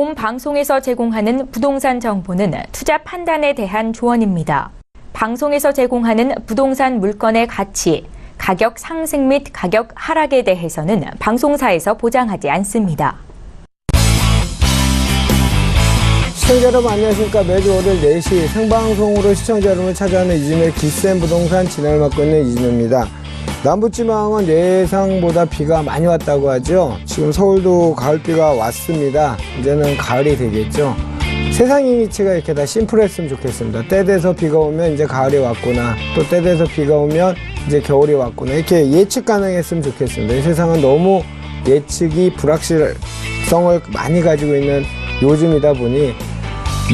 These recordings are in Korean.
본 방송에서 제공하는 부동산 정보는 투자 판단에 대한 조언입니다. 방송에서 제공하는 부동산 물건의 가치, 가격 상승 및 가격 하락에 대해서는 방송사에서 보장하지 않습니다. 시청자 여러분 안녕하십니까. 매주 월요일 4시 생방송으로 시청자 여러분을 찾아오는 이진우의 기센 부동산 진행을 맡고 있는 이진우입니다. 남부지방은 예상보다 비가 많이 왔다고 하죠. 지금 서울도 가을비가 왔습니다. 이제는 가을이 되겠죠. 세상 이미지가 이렇게 다 심플했으면 좋겠습니다. 때 돼서 비가 오면 이제 가을이 왔구나, 또 때 돼서 비가 오면 이제 겨울이 왔구나, 이렇게 예측 가능했으면 좋겠습니다. 이 세상은 너무 예측이 불확실성을 많이 가지고 있는 요즘이다 보니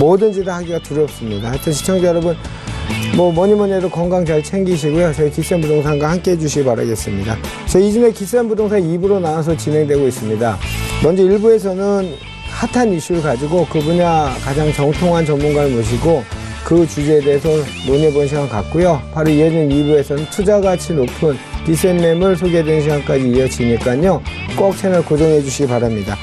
뭐든지 다 하기가 두렵습니다. 하여튼 시청자 여러분 뭐니 해도 건강 잘 챙기시고요. 저희 기센 부동산과 함께 해주시기 바라겠습니다. 저희 이진우의 기센 부동산 2부로 나눠서 진행되고 있습니다. 먼저 1부에서는 핫한 이슈를 가지고 그 분야 가장 정통한 전문가를 모시고 그 주제에 대해서 논의해보는 시간 갖고요. 바로 이어진 2부에서는 투자 가치 높은 기센 매물 소개해드리는 시간까지 이어지니까요. 꼭 채널 고정해 주시기 바랍니다.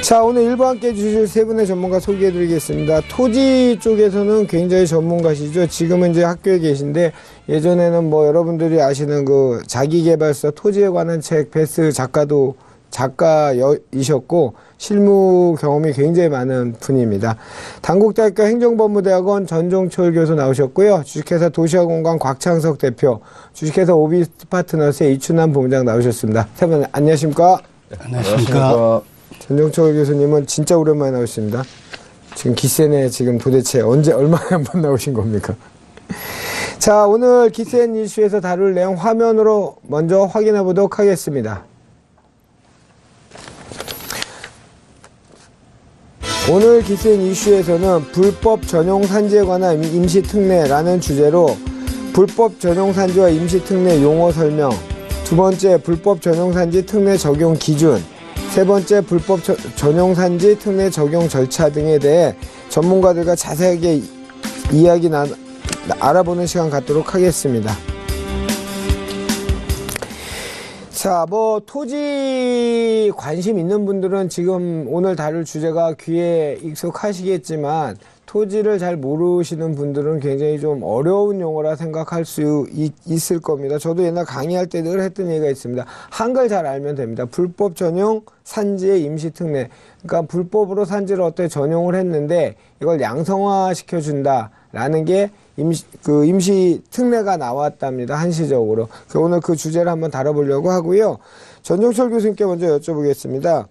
자, 오늘 1부 함께 해주실 세 분의 전문가 소개해드리겠습니다. 토지 쪽에서는 굉장히 전문가시죠. 지금은 이제 학교에 계신데 예전에는 여러분들이 아시는 그 자기개발서 토지에 관한 책 베스트 작가이셨고 실무 경험이 굉장히 많은 분입니다. 단국대학교 행정법무대학원 전종철 교수 나오셨고요. 주식회사 도시화공간 곽창석 대표, 주식회사 오비스파트너스의 이춘남 본부장 나오셨습니다. 세 분 안녕하십니까? 네, 안녕하십니까? 전종철 교수님은 진짜 오랜만에 나오십니다. 지금 기센에 지금 도대체 얼마나 한 번 나오신 겁니까? 자, 오늘 기센 이슈에서 다룰 내용 화면으로 먼저 확인해 보도록 하겠습니다. 오늘 기센 이슈에서는 불법 전용 산지에 관한 임시 특례라는 주제로 불법 전용 산지와 임시 특례 용어 설명, 두 번째 불법 전용 산지 특례 적용 기준, 세 번째 불법 전용 산지 특례 적용 절차 등에 대해 전문가들과 자세하게 알아보는 시간 갖도록 하겠습니다. 자, 토지 관심 있는 분들은 지금 오늘 다룰 주제가 귀에 익숙하시겠지만 토지를 잘 모르시는 분들은 굉장히 좀 어려운 용어라 생각할 수 있을 겁니다. 저도 옛날 강의할 때 늘 했던 얘기가 있습니다. 한글 잘 알면 됩니다. 불법 전용 산지의 임시 특례. 그러니까 불법으로 산지를 어떻게 전용을 했는데 이걸 양성화 시켜준다라는 게 임시 특례가 나왔답니다. 한시적으로. 오늘 그 주제를 한번 다뤄보려고 하고요. 전종철 교수님께 먼저 여쭤보겠습니다.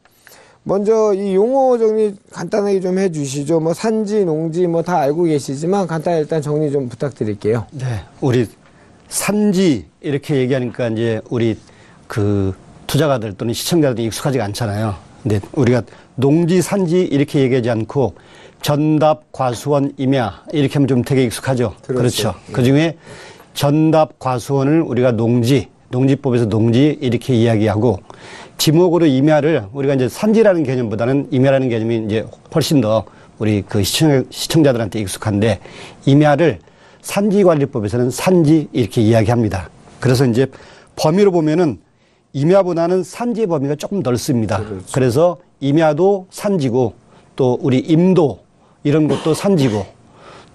먼저 이 용어 정리 간단하게 좀 해주시죠. 산지, 농지 다 알고 계시지만 간단히 일단 정리 좀 부탁드릴게요. 네, 우리 산지 이렇게 얘기하니까 이제 우리 그 투자가들 또는 시청자들이 익숙하지가 않잖아요. 근데 우리가 농지, 산지 이렇게 얘기하지 않고 전답, 과수원, 임야 이렇게 하면 좀 되게 익숙하죠. 그렇죠. 그 중에 전답, 과수원을 우리가 농지법에서 농지 이렇게 이야기하고 지목으로 임야를 우리가 이제 산지라는 개념보다는 임야라는 개념이 이제 훨씬 더 우리 그 시청자들한테 익숙한데 임야를 산지관리법에서는 산지 이렇게 이야기합니다. 그래서 이제 범위로 보면은 임야보다는 산지의 범위가 조금 넓습니다. 그렇죠. 그래서 임야도 산지고 또 우리 임도 이런 것도 산지고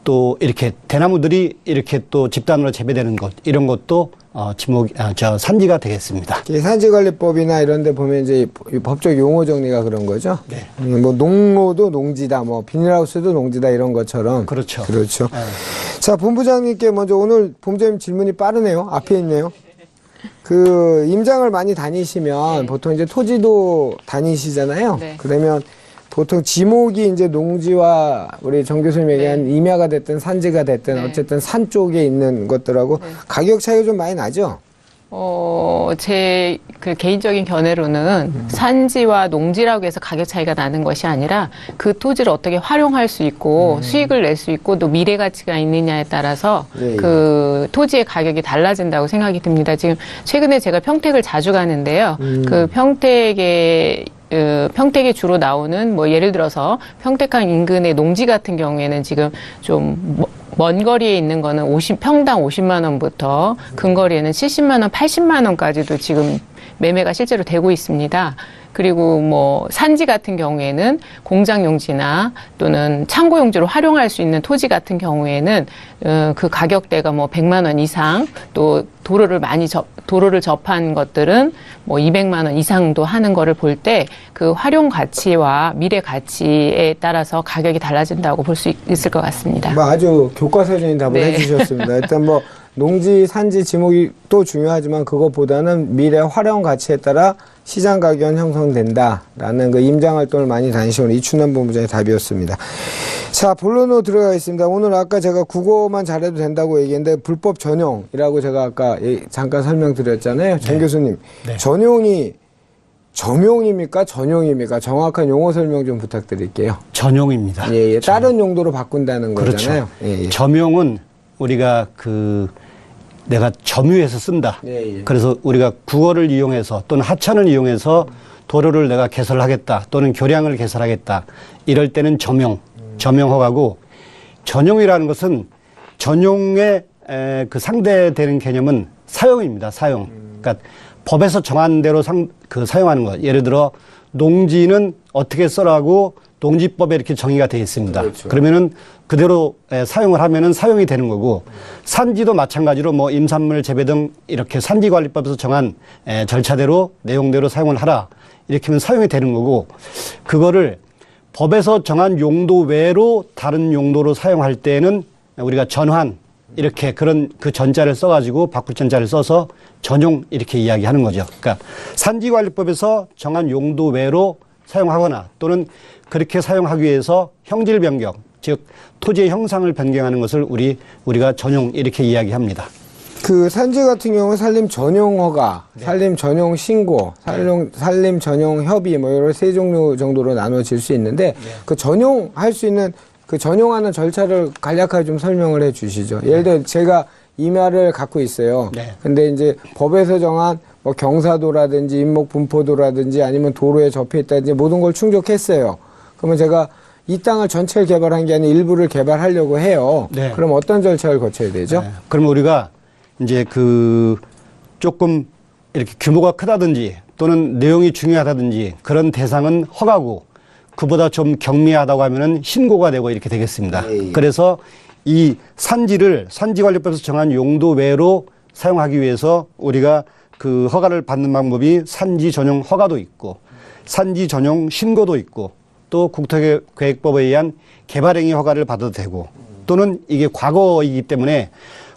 또 이렇게 대나무들이 이렇게 또 집단으로 재배되는 것 이런 것도 산지가 되겠습니다. 산지관리법이나 이런 데 보면 이제 법적 용어 정리가 그런 거죠? 네. 농로도 농지다, 비닐하우스도 농지다 이런 것처럼. 그렇죠. 그렇죠. 네. 자, 본부장님께 먼저 오늘 본부장님 질문이 빠르네요. 앞에 있네요. 임장을 많이 다니시면 네. 보통 이제 토지도 다니시잖아요. 네. 그러면 보통 지목이 이제 농지와 우리 정 교수님 얘기한 임야가 됐든 산지가 됐든 어쨌든 산 쪽에 있는 것들하고 가격 차이가 좀 많이 나죠? 제 개인적인 견해로는 산지와 농지라고 해서 가격 차이가 나는 것이 아니라 그 토지를 어떻게 활용할 수 있고 수익을 낼 수 있고 또 미래 가치가 있느냐에 따라서 그 토지의 가격이 달라진다고 생각이 듭니다. 지금 최근에 제가 평택을 자주 가는데요. 그 평택에 주로 나오는 예를 들어서 평택항 인근의 농지 같은 경우에는 지금 좀 먼 거리에 있는 거는 평당 50만 원부터 근거리에는 70만 원, 80만 원까지도 지금 매매가 실제로 되고 있습니다. 그리고 뭐 산지 같은 경우에는 공장 용지나 또는 창고 용지로 활용할 수 있는 토지 같은 경우에는 그 가격대가 뭐 100만 원 이상, 또 도로를 접한 것들은 뭐 200만 원 이상도 하는 거를 볼 때 그 활용 가치와 미래 가치에 따라서 가격이 달라진다고 볼 수 있을 것 같습니다. 뭐 아주 교과서적인 답을 네. 해주셨습니다. 일단 뭐 농지, 산지, 지목이 또 중요하지만 그것보다는 미래 활용 가치에 따라 시장 가격은 형성된다라는 그 임장 활동을 많이 다니시는 이춘남 본부장의 답이었습니다. 자, 본론으로 들어가겠습니다. 오늘 아까 제가 국어만 잘해도 된다고 얘기했는데 불법 전용이라고 제가 아까 잠깐 설명드렸잖아요. 정 교수님, 네. 전용이 점용입니까? 전용입니까? 정확한 용어 설명 좀 부탁드릴게요. 전용입니다. 예, 예. 다른 용도로 바꾼다는 거잖아요. 그렇죠. 예, 예. 점용은 우리가 내가 점유해서 쓴다. 예, 예. 그래서 우리가 국어를 이용해서 또는 하천을 이용해서 도로를 내가 개설하겠다 또는 교량을 개설하겠다 이럴 때는 점용허가고, 전용이라는 것은 전용의 그 상대되는 개념은 사용입니다. 사용. 그러니까 법에서 정한 대로 사용하는 것. 예를 들어 농지는 어떻게 써라고 농지법에 이렇게 정의가 되어 있습니다. 그렇죠. 그러면은 그대로 사용을 하면은 사용이 되는 거고, 산지도 마찬가지로 뭐 임산물 재배 등 이렇게 산지관리법에서 정한 절차대로 내용대로 사용을 하라 이렇게 하면 사용이 되는 거고, 그거를 법에서 정한 용도 외로 다른 용도로 사용할 때는 우리가 전환 이렇게 그런 그 전자를 써가지고 바꿀 전자를 써서 전용 이렇게 이야기하는 거죠. 그러니까 산지관리법에서 정한 용도 외로 사용하거나 또는 그렇게 사용하기 위해서 형질 변경, 즉 토지의 형상을 변경하는 것을 우리가 전용 이렇게 이야기합니다. 그 산지 같은 경우는 산림 전용 허가, 네. 산림 전용 신고, 산림 전용 협의 뭐 이런 세 종류 정도로 나눠질 수 있는데 그 전용할 수 있는 그 전용하는 절차를 간략하게 좀 설명을 해 주시죠. 예를 들어 제가 임야를 갖고 있어요. 네. 근데 이제 법에서 정한 뭐 경사도라든지 인목 분포도라든지 아니면 도로에 접해 있다든지 모든 걸 충족했어요. 그러면 제가 이 땅을 전체를 개발한 게 아니라 일부를 개발하려고 해요. 네. 그럼 어떤 절차를 거쳐야 되죠? 네. 그러면 우리가 이제 조금 이렇게 규모가 크다든지 또는 내용이 중요하다든지 그런 대상은 허가고, 그보다 좀 경미하다고 하면은 신고가 되고 이렇게 되겠습니다. 예, 예. 그래서 이 산지를 산지관리법에서 정한 용도 외로 사용하기 위해서 우리가 그 허가를 받는 방법이 산지 전용 허가도 있고 산지 전용 신고도 있고 또 국토계획법에 의한 개발행위 허가를 받아도 되고, 또는 이게 과거이기 때문에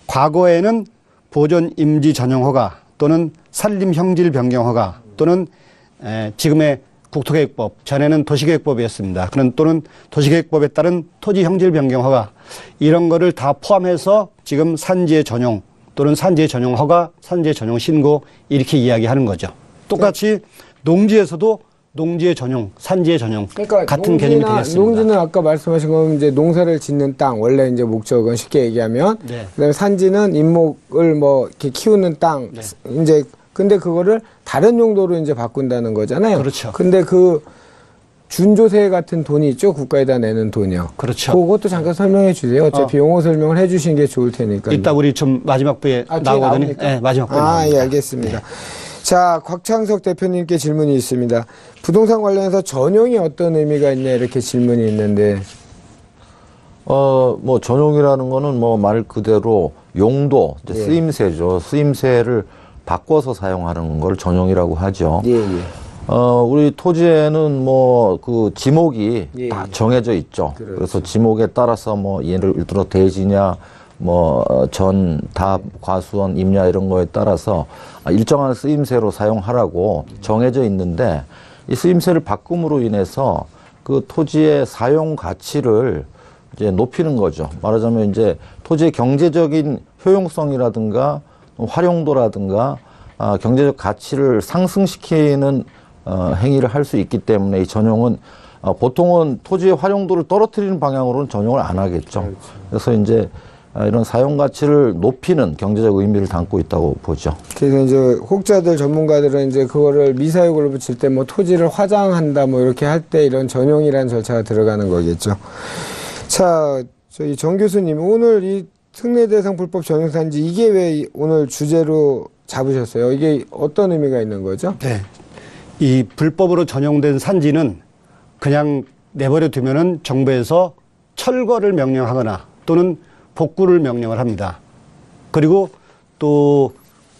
과거에는 보존 임지 전용 허가 또는 산림 형질 변경 허가 또는 지금의 국토계획법, 전에는 도시계획법이었습니다. 그런 또는 도시계획법에 따른 토지 형질 변경 허가, 이런 거를 다 포함해서 지금 산지의 전용 또는 산지의 전용 허가, 산지의 전용 신고 이렇게 이야기하는 거죠. 똑같이 농지에서도 농지의 전용, 산지의 전용 그러니까 같은 개념이 되겠습니다. 농지는 아까 말씀하신 건 이제 농사를 짓는 땅, 원래 이제 목적은 쉽게 얘기하면, 네. 그다음에 산지는 인목을 뭐 이렇게 키우는 땅, 네. 이제 근데 그거를 다른 용도로 이제 바꾼다는 거잖아요. 그렇죠. 근데 그 준조세 같은 돈이 있죠, 국가에다 내는 돈이요. 그렇죠. 그것도 잠깐 설명해 주세요. 어차피 용어 설명을 해주신 게 좋을 테니까. 이따 우리 좀 마지막 부에 뒤에 나오거든요. 나옵니까? 네, 마지막 부에 예, 나옵니다. 알겠습니다. 자, 곽창석 대표님께 질문이 있습니다. 부동산 관련해서 전용이 어떤 의미가 있냐 이렇게 질문이 있는데. 뭐 전용이라는 거는 뭐 말 그대로 용도, 이제 예. 쓰임새죠. 쓰임새를 바꿔서 사용하는 걸 전용이라고 하죠. 예, 예. 우리 토지에는 뭐 그 지목이 예, 다 예. 정해져 있죠. 그렇죠. 그래서 지목에 따라서 뭐 예를 들어 대지냐, 뭐 전, 답, 과수원, 임야 이런 거에 따라서 일정한 쓰임새로 사용하라고 정해져 있는데, 이 쓰임새를 바꿈으로 인해서 그 토지의 사용 가치를 이제 높이는 거죠. 말하자면 이제 토지의 경제적인 효용성이라든가 활용도라든가 경제적 가치를 상승시키는 행위를 할 수 있기 때문에 이 전용은 보통은 토지의 활용도를 떨어뜨리는 방향으로는 전용을 안 하겠죠. 그렇죠. 그래서 이제 이런 사용 가치를 높이는 경제적 의미를 담고 있다고 보죠. 그래서 이제 혹자들 전문가들은 이제 그거를 미사용으로 붙일 때 뭐 토지를 화장한다 뭐 이렇게 할 때 이런 전용이라는 절차가 들어가는 거겠죠. 자, 저희 정 교수님, 오늘 이 특례 대상 불법 전용산지 이게 왜 오늘 주제로 잡으셨어요? 이게 어떤 의미가 있는 거죠? 네. 이 불법으로 전용된 산지는 그냥 내버려 두면은 정부에서 철거를 명령하거나 또는 복구를 명령을 합니다. 그리고 또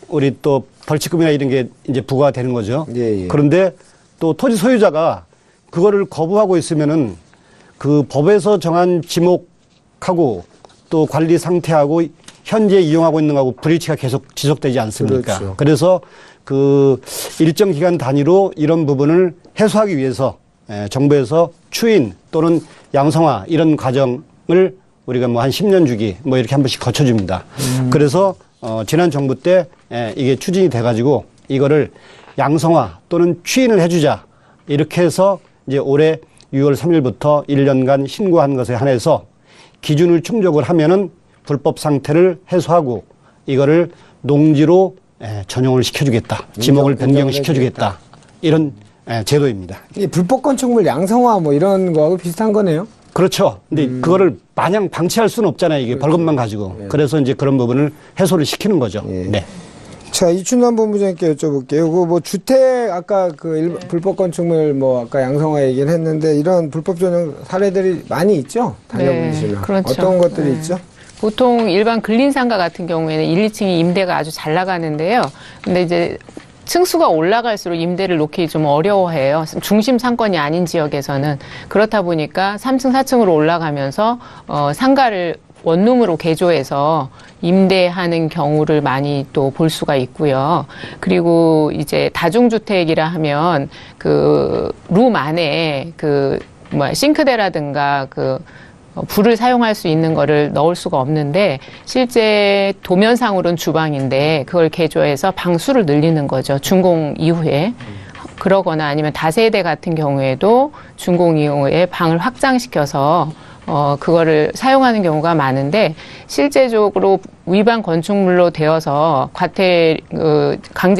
우리 또 벌칙금이나 이런 게 이제 부과가 되는 거죠. 예, 예. 그런데 또 토지 소유자가 그거를 거부하고 있으면은 그 법에서 정한 지목하고 또 관리 상태하고 현재 이용하고 있는 거하고 불일치가 계속 지속되지 않습니까? 그렇죠. 그래서 그 일정 기간 단위로 이런 부분을 해소하기 위해서 정부에서 추인 또는 양성화 이런 과정을 우리가 뭐 한 10년 주기 뭐 이렇게 한 번씩 거쳐줍니다. 그래서 지난 정부 때 이게 추진이 돼가지고 이거를 양성화 또는 추인을 해주자 이렇게 해서 이제 올해 6월 3일부터 1년간 신고한 것에 한해서 기준을 충족을 하면은 불법 상태를 해소하고 이거를 농지로 전용을 시켜주겠다. 지목을 변경시켜주겠다. 이런 제도입니다. 이 불법 건축물 양성화 뭐 이런 거하고 비슷한 거네요. 그렇죠. 근데 그거를 마냥 방치할 수는 없잖아요. 이게 벌금만 가지고. 그래서 이제 그런 부분을 해소를 시키는 거죠. 예. 네. 자, 이춘남 본부장님께 여쭤볼게요. 그 뭐 주택 아까 그 불법 건축물 뭐 아까 양성화 얘기를 했는데 이런 불법 전용 사례들이 많이 있죠? 다녀보시면. 네, 그렇죠. 어떤 것들이 있죠? 보통 일반 근린상가 같은 경우에는 1, 2층이 임대가 아주 잘 나가는데요. 근데 이제 층수가 올라갈수록 임대를 놓기 좀 어려워해요. 중심 상권이 아닌 지역에서는. 그렇다 보니까 3층, 4층으로 올라가면서 상가를 원룸으로 개조해서 임대하는 경우를 많이 또 볼 수가 있고요. 그리고 이제 다중주택이라 하면 그 룸 안에 그 싱크대라든가 그 불을 사용할 수 있는 거를 넣을 수가 없는데 실제 도면상으로는 주방인데 그걸 개조해서 방수를 늘리는 거죠. 준공 이후에. 그러거나 아니면 다세대 같은 경우에도 준공 이후에 방을 확장시켜서 그거를 사용하는 경우가 많은데 실제적으로 위반 건축물로 되어서 강제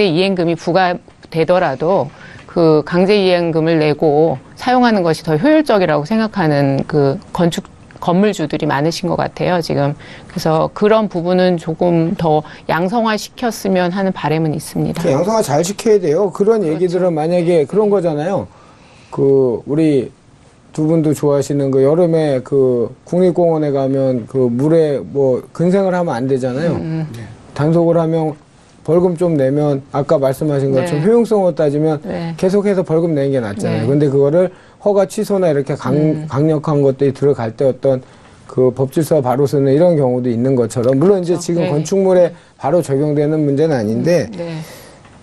이행금이 부과되더라도 그 강제 이행금을 내고 사용하는 것이 더 효율적이라고 생각하는 그 건물주들이 많으신 것 같아요, 지금. 그래서 그런 부분은 조금 더 양성화 시켰으면 하는 바람은 있습니다. 양성화 잘 시켜야 돼요. 그런 얘기들은 만약에 그런 거잖아요. 그 우리 두 분도 좋아하시는 그 여름에 그 국립공원에 가면 그 물에 뭐 근생을 하면 안 되잖아요. 단속을 하면 벌금 좀 내면 아까 말씀하신 것처럼 효용성으로 따지면 계속해서 벌금 내는 게 낫잖아요. 근데 그거를 허가 취소나 이렇게 강력한 것들이 들어갈 때 어떤 그 법질서 바로 쓰는 이런 경우도 있는 것처럼 물론 이제 지금 건축물에 바로 적용되는 문제는 아닌데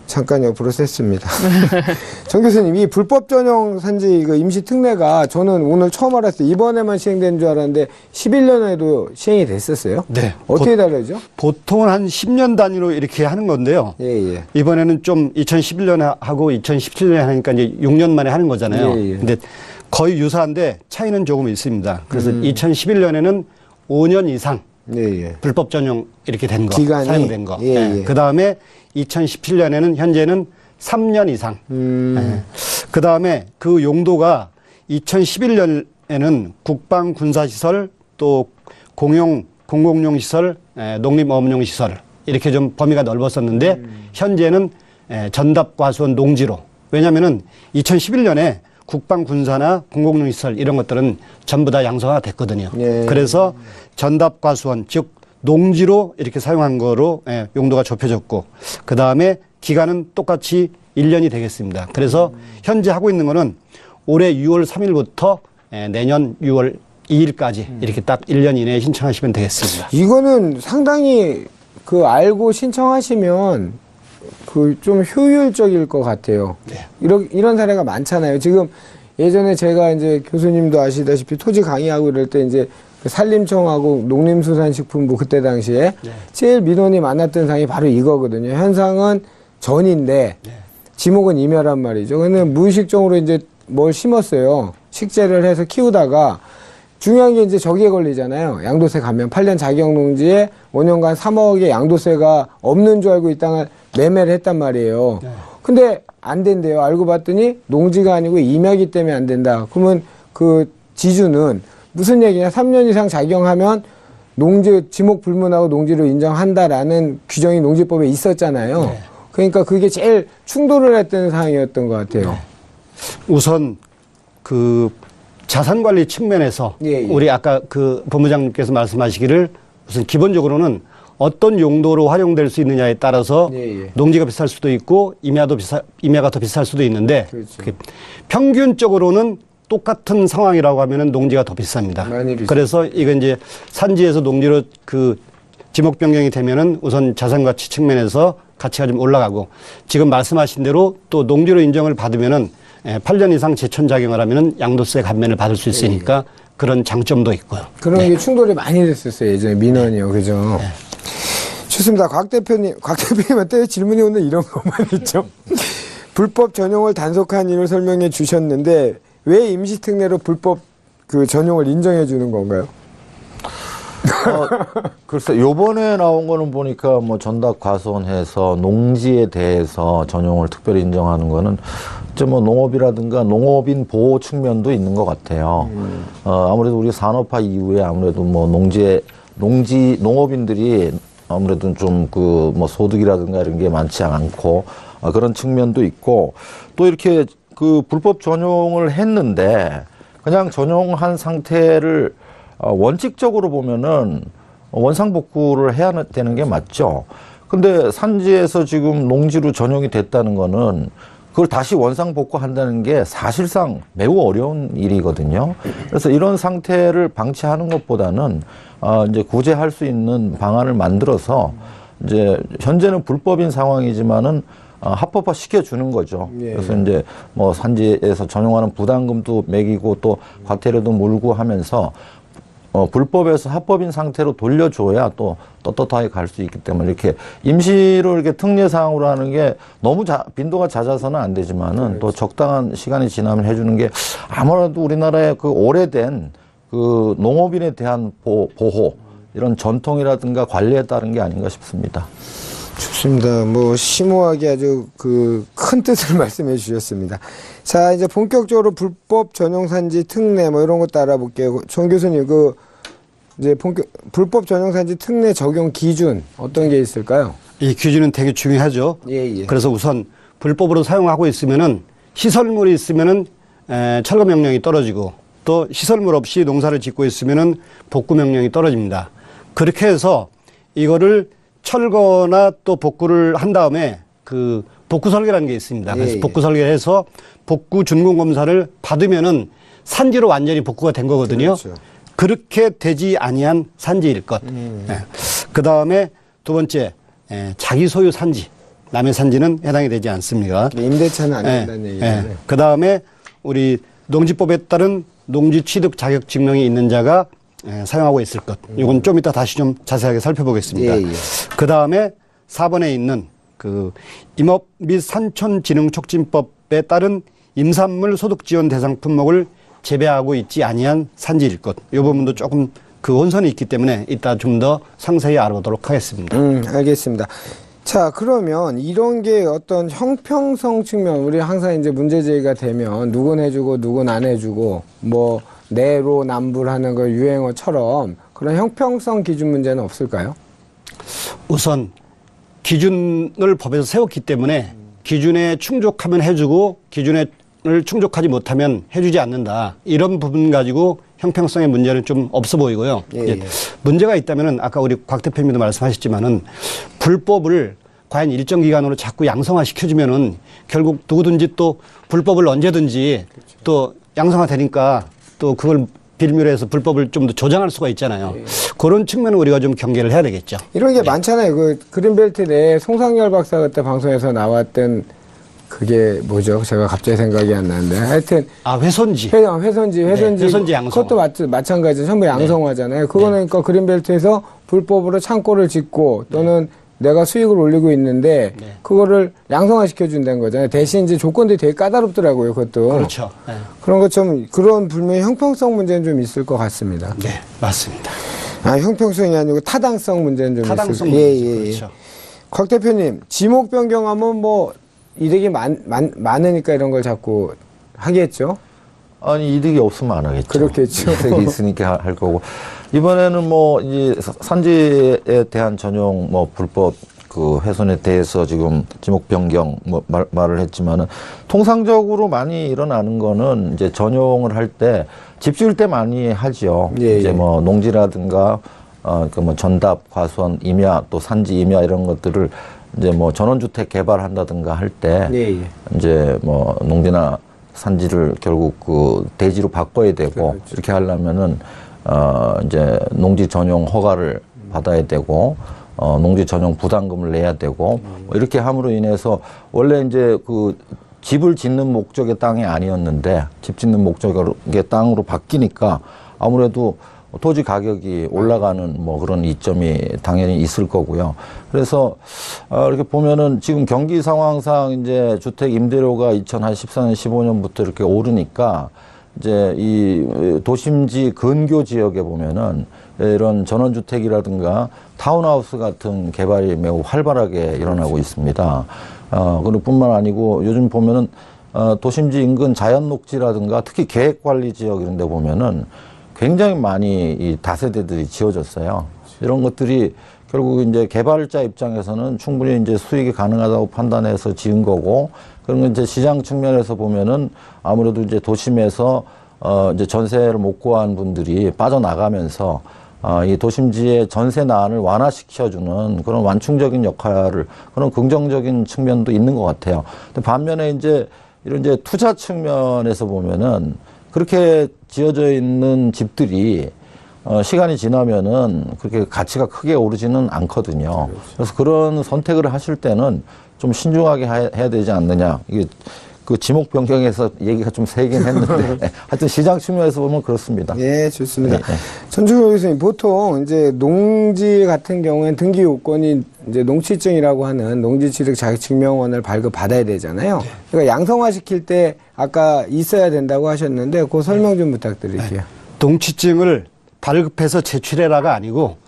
잠깐 옆으로 셌습니다. 정 교수님, 이 불법 전용 산지 그 임시 특례가 저는 오늘 처음 알았어요. 이번에만 시행된 줄 알았는데 11년에도 시행이 됐었어요? 네. 어떻게 다르죠? 보통은 한 10년 단위로 이렇게 하는 건데요. 예, 예. 이번에는 좀 2011년에 하고 2017년에 하니까 이제 6년 만에 하는 거잖아요. 예, 예. 근데 거의 유사한데 차이는 조금 있습니다. 그래서 2011년에는 5년 이상 예, 예. 불법 전용 이렇게 된 거, 기간이? 사용된 거. 예, 예. 그 다음에 2017년에는 현재는 3년 이상. 그 다음에 그 용도가 2011년에는 국방 군사시설 또 공공용 시설, 농림어업용 시설 이렇게 좀 범위가 넓었었는데 현재는 전답과수원 농지로. 왜냐면은 2011년에 국방 군사나 공공용 시설 이런 것들은 전부 다 양성화가 됐거든요. 예. 그래서 전답과수원 즉 농지로 이렇게 사용한 거로 용도가 좁혀졌고 그 다음에 기간은 똑같이 1년이 되겠습니다. 그래서 현재 하고 있는 거는 올해 6월 3일부터 내년 6월 2일까지 이렇게 딱 1년 이내에 신청하시면 되겠습니다. 이거는 상당히 그 알고 신청하시면 그 좀 효율적일 것 같아요. 네. 이런 사례가 많잖아요. 지금 예전에 제가 이제 교수님도 아시다시피 토지 강의하고 이럴 때 이제 산림청하고 농림수산식품부 그때 당시에 제일 민원이 많았던 상이 바로 이거거든요. 현상은 전인데 지목은 임야란 말이죠. 근데 무의식적으로 이제 뭘 심었어요. 식재를 해서 키우다가 중요한 게 이제 저기에 걸리잖아요. 양도세 가면 8년 자격농지에 5년간 3억의 양도세가 없는 줄 알고 이 땅을 매매를 했단 말이에요. 근데 안 된대요. 알고 봤더니 농지가 아니고 임야기 때문에 안 된다. 그러면 그 지주는 무슨 얘기냐? 3년 이상 작용하면 농지 지목 불문하고 농지로 인정한다라는 규정이 농지법에 있었잖아요. 그러니까 그게 제일 충돌을 했던 사항이었던 것 같아요. 우선 그 자산 관리 측면에서 예, 예. 우리 아까 그 본부장님께서 말씀하시기를 우선 기본적으로는 어떤 용도로 활용될 수 있느냐에 따라서 예, 예. 농지가 비쌀 수도 있고 임야가 더 비쌀 수도 있는데 그렇죠. 그게 평균적으로는 똑같은 상황이라고 하면은 농지가 더 비쌉니다. 많이 비싸. 그래서 이건 이제 산지에서 농지로 그 지목 변경이 되면은 우선 자산 가치 측면에서 가치가 좀 올라가고 지금 말씀하신 대로 또 농지로 인정을 받으면은 8년 이상 제촌 작용을 하면은 양도세 감면을 받을 수 있으니까 그런 장점도 있고요. 그런 게 충돌이 많이 됐었어요. 예전에 민원이요. 그죠? 좋습니다. 곽 대표님한테 질문이 오늘 이런 것만 있죠. 불법 전용을 단속한 이유를 설명해 주셨는데 왜 임시특례로 불법 그 전용을 인정해 주는 건가요? 글쎄, 요번에 나온 거는 보니까 뭐 전답 과수원해서 농지에 대해서 전용을 특별히 인정하는 거는 이제 뭐 농업이라든가 농업인 보호 측면도 있는 것 같아요. 아무래도 우리 산업화 이후에 아무래도 뭐 농업인들이 아무래도 좀 그 뭐 소득이라든가 이런 게 많지 않고 그런 측면도 있고 또 이렇게 그 불법 전용을 했는데 그냥 전용한 상태를 원칙적으로 보면은 원상복구를 해야 되는 게 맞죠. 근데 산지에서 지금 농지로 전용이 됐다는 거는 그걸 다시 원상복구한다는 게 사실상 매우 어려운 일이거든요. 그래서 이런 상태를 방치하는 것보다는 이제 구제할 수 있는 방안을 만들어서 이제 현재는 불법인 상황이지만은 합법화 시켜주는 거죠. 예. 그래서 이제 뭐 산지에서 전용하는 부담금도 매기고 또 과태료도 물고 하면서 불법에서 합법인 상태로 돌려줘야 또 떳떳하게 갈 수 있기 때문에 이렇게 임시로 이렇게 특례 사항으로 하는 게 너무 빈도가 잦아서는 안 되지만은 또 적당한 시간이 지나면 해주는 게 아무래도 우리나라의 그 오래된 그 농업인에 대한 보호 이런 전통이라든가 관리에 따른 게 아닌가 싶습니다. 좋습니다. 뭐 심오하게 아주 그 큰 뜻을 말씀해 주셨습니다. 자, 이제 본격적으로 불법 전용산지 특례 뭐 이런 것도 알아볼게요. 정 교수님, 그 이제 불법 전용산지 특례 적용 기준 어떤 게 있을까요? 이 기준은 되게 중요하죠. 예, 예. 그래서 우선 불법으로 사용하고 있으면은 시설물이 있으면은 철거 명령이 떨어지고 또 시설물 없이 농사를 짓고 있으면은 복구 명령이 떨어집니다. 그렇게 해서 이거를 철거나 또 복구를 한 다음에 그 복구 설계라는 게 있습니다. 그래서 예, 예. 복구 설계를 해서 복구 준공 검사를 받으면은 산지로 완전히 복구가 된 거거든요. 그렇죠. 그렇게 되지 아니한 산지일 것. 그 다음에 두 번째 자기 소유 산지, 남의 산지는 해당이 되지 않습니다. 임대차는 안 된다는 얘기잖아요. 그 다음에 우리 농지법에 따른 농지 취득 자격 증명이 있는 자가 사용하고 있을 것. 이건 좀 이따 다시 좀 자세하게 살펴보겠습니다. 예, 예. 그 다음에 4번에 있는 그 임업 및 산촌진흥촉진법에 따른 임산물 소득 지원 대상 품목을 재배하고 있지 아니한 산지일 것. 이 부분도 조금 그 혼선이 있기 때문에 이따 좀 더 상세히 알아보도록 하겠습니다. 알겠습니다. 자, 그러면 이런 게 어떤 형평성 측면, 우리 항상 이제 문제 제기가 되면 누군 해주고 누군 안 해주고 뭐 내로 남불하는 거 유행어처럼 그런 형평성 기준 문제는 없을까요? 우선 기준을 법에서 세웠기 때문에 기준에 충족하면 해주고 기준에 충족하지 못하면 해주지 않는다. 이런 부분 가지고 형평성의 문제는 좀 없어 보이고요. 예, 이제 예. 문제가 있다면은 아까 우리 곽 대표님도 말씀하셨지만은 불법을 과연 일정 기간으로 자꾸 양성화 시켜주면은 결국 누구든지 또 불법을 언제든지 또 양성화 되니까 또 그걸 빌미로 해서 불법을 좀 더 조장할 수가 있잖아요. 그런 측면은 우리가 좀 경계를 해야 되겠죠. 이런 게 많잖아요. 그 그린벨트 내에 송상열 박사 그때 방송에서 나왔던 그게 뭐죠? 제가 갑자기 생각이 안 나는데 하여튼 훼손지. 회선지 회선지 양성화. 그것도 마찬가지죠. 전부 양성화잖아요. 그거는 그러니까 그린벨트에서 불법으로 창고를 짓고 또는 내가 수익을 올리고 있는데 그거를 양성화 시켜준다는 거잖아요. 대신 이제 조건들이 되게 까다롭더라고요. 그것도. 그렇죠. 네. 그런 것좀 그런 분명히 형평성 문제는 좀 있을 것 같습니다. 네, 맞습니다. 형평성이 아니고 타당성 문제는 좀 타당성 있을 문제죠. 예. 그렇죠. 곽 대표님, 지목 변경하면 뭐 이득이 많으니까 이런 걸 자꾸 하겠죠? 아니, 이득이 없으면 안 하겠죠. 그렇겠죠. 이득이 있으니까 할 거고. 이번에는 뭐, 이제 산지에 대한 전용 뭐 불법 그 훼손에 대해서 지금 지목 변경 말을 했지만은 통상적으로 많이 일어나는 거는 이제 전용을 할 때 집 지을 때 많이 하죠. 예, 이제 예. 뭐 농지라든가 그 뭐 전답, 과수원, 임야 또 산지 임야 이런 것들을 이제 뭐 전원주택 개발한다든가 할 때 예, 예. 이제 뭐 농지나 산지를 결국 그 대지로 바꿔야 되고 그렇죠. 이렇게 하려면은 이제 농지 전용 허가를 받아야 되고 농지 전용 부담금을 내야 되고 뭐 이렇게 함으로 인해서 원래 이제 그 집을 짓는 목적의 땅이 아니었는데 집 짓는 목적의 땅으로 바뀌니까 아무래도 토지 가격이 올라가는 뭐 그런 이점이 당연히 있을 거고요. 그래서 이렇게 보면은 지금 경기 상황상 이제 주택 임대료가 2014년 15년부터 이렇게 오르니까 이제 이 도심지 근교 지역에 보면은 이런 전원주택이라든가 타운하우스 같은 개발이 매우 활발하게 일어나고 있습니다. 그리고 뿐만 아니고 요즘 보면은 도심지 인근 자연녹지라든가 특히 계획관리 지역 이런 데 보면은 굉장히 많이 이 다세대들이 지어졌어요. 이런 것들이 결국 이제 개발자 입장에서는 충분히 이제 수익이 가능하다고 판단해서 지은 거고, 그런 건 이제 시장 측면에서 보면은 아무래도 이제 도심에서 이제 전세를 못 구한 분들이 빠져나가면서 이 도심지의 전세난을 완화시켜주는 그런 완충적인 역할을, 그런 긍정적인 측면도 있는 것 같아요. 근데 반면에 이제 이런 이제 투자 측면에서 보면은 그렇게 지어져 있는 집들이 시간이 지나면은 그렇게 가치가 크게 오르지는 않거든요. 그래서 그런 선택을 하실 때는 좀 신중하게 해야 되지 않느냐. 이게 그 지목 변경에서 얘기가 좀 세긴 했는데 하여튼 시장 측면에서 보면 그렇습니다. 예, 좋습니다. 네, 네. 전주호 교수님, 보통 이제 농지 같은 경우에는 등기 요건이 이제 농취증이라고 하는 농지취득 자격증명원을 발급받아야 되잖아요. 그러니까 양성화시킬 때 아까 있어야 된다고 하셨는데 그 설명 좀 부탁드릴게요. 농취증을 발급해서 제출해라가 아니고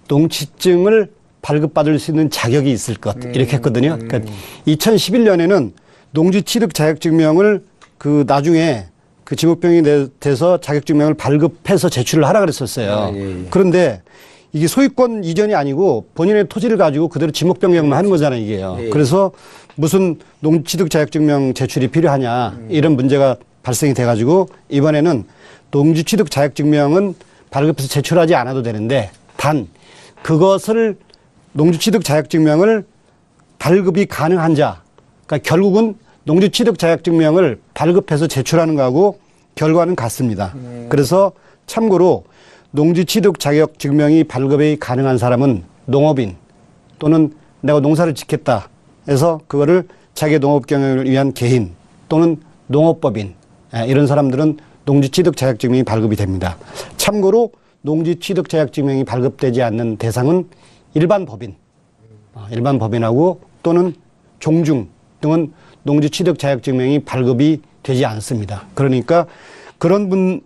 농취증을 발급받을 수 있는 자격이 있을 것 이렇게 했거든요. 그러니까 2011년에는 농지취득 자격증명을 그 나중에 그 지목병이 돼서 자격증명을 발급해서 제출을 하라 그랬었어요. 예. 그런데 이게 소유권 이전이 아니고 본인의 토지를 가지고 그대로 지목변경만 하는 거잖아요, 이게요. 예. 그래서 무슨 농지취득 자격증명 제출이 필요하냐 이런 문제가 발생이 돼가지고 이번에는 농지취득 자격증명은 발급해서 제출하지 않아도 되는데 단 그것을 농지취득 자격증명을 발급이 가능한 자, 그러니까 결국은 농지취득 자격증명을 발급해서 제출하는 거하고 결과는 같습니다. 그래서 참고로 농지취득 자격증명이 발급이 가능한 사람은 농업인 또는 내가 농사를 짓겠다 해서 그거를 자기 농업 경영을 위한 개인 또는 농업법인 이런 사람들은 농지취득 자격증명이 발급이 됩니다. 참고로 농지취득 자격증명이 발급되지 않는 대상은 일반 법인, 일반 법인하고 또는 종중 등은 농지취득 자격증명이 발급이 되지 않습니다. 그러니까 그런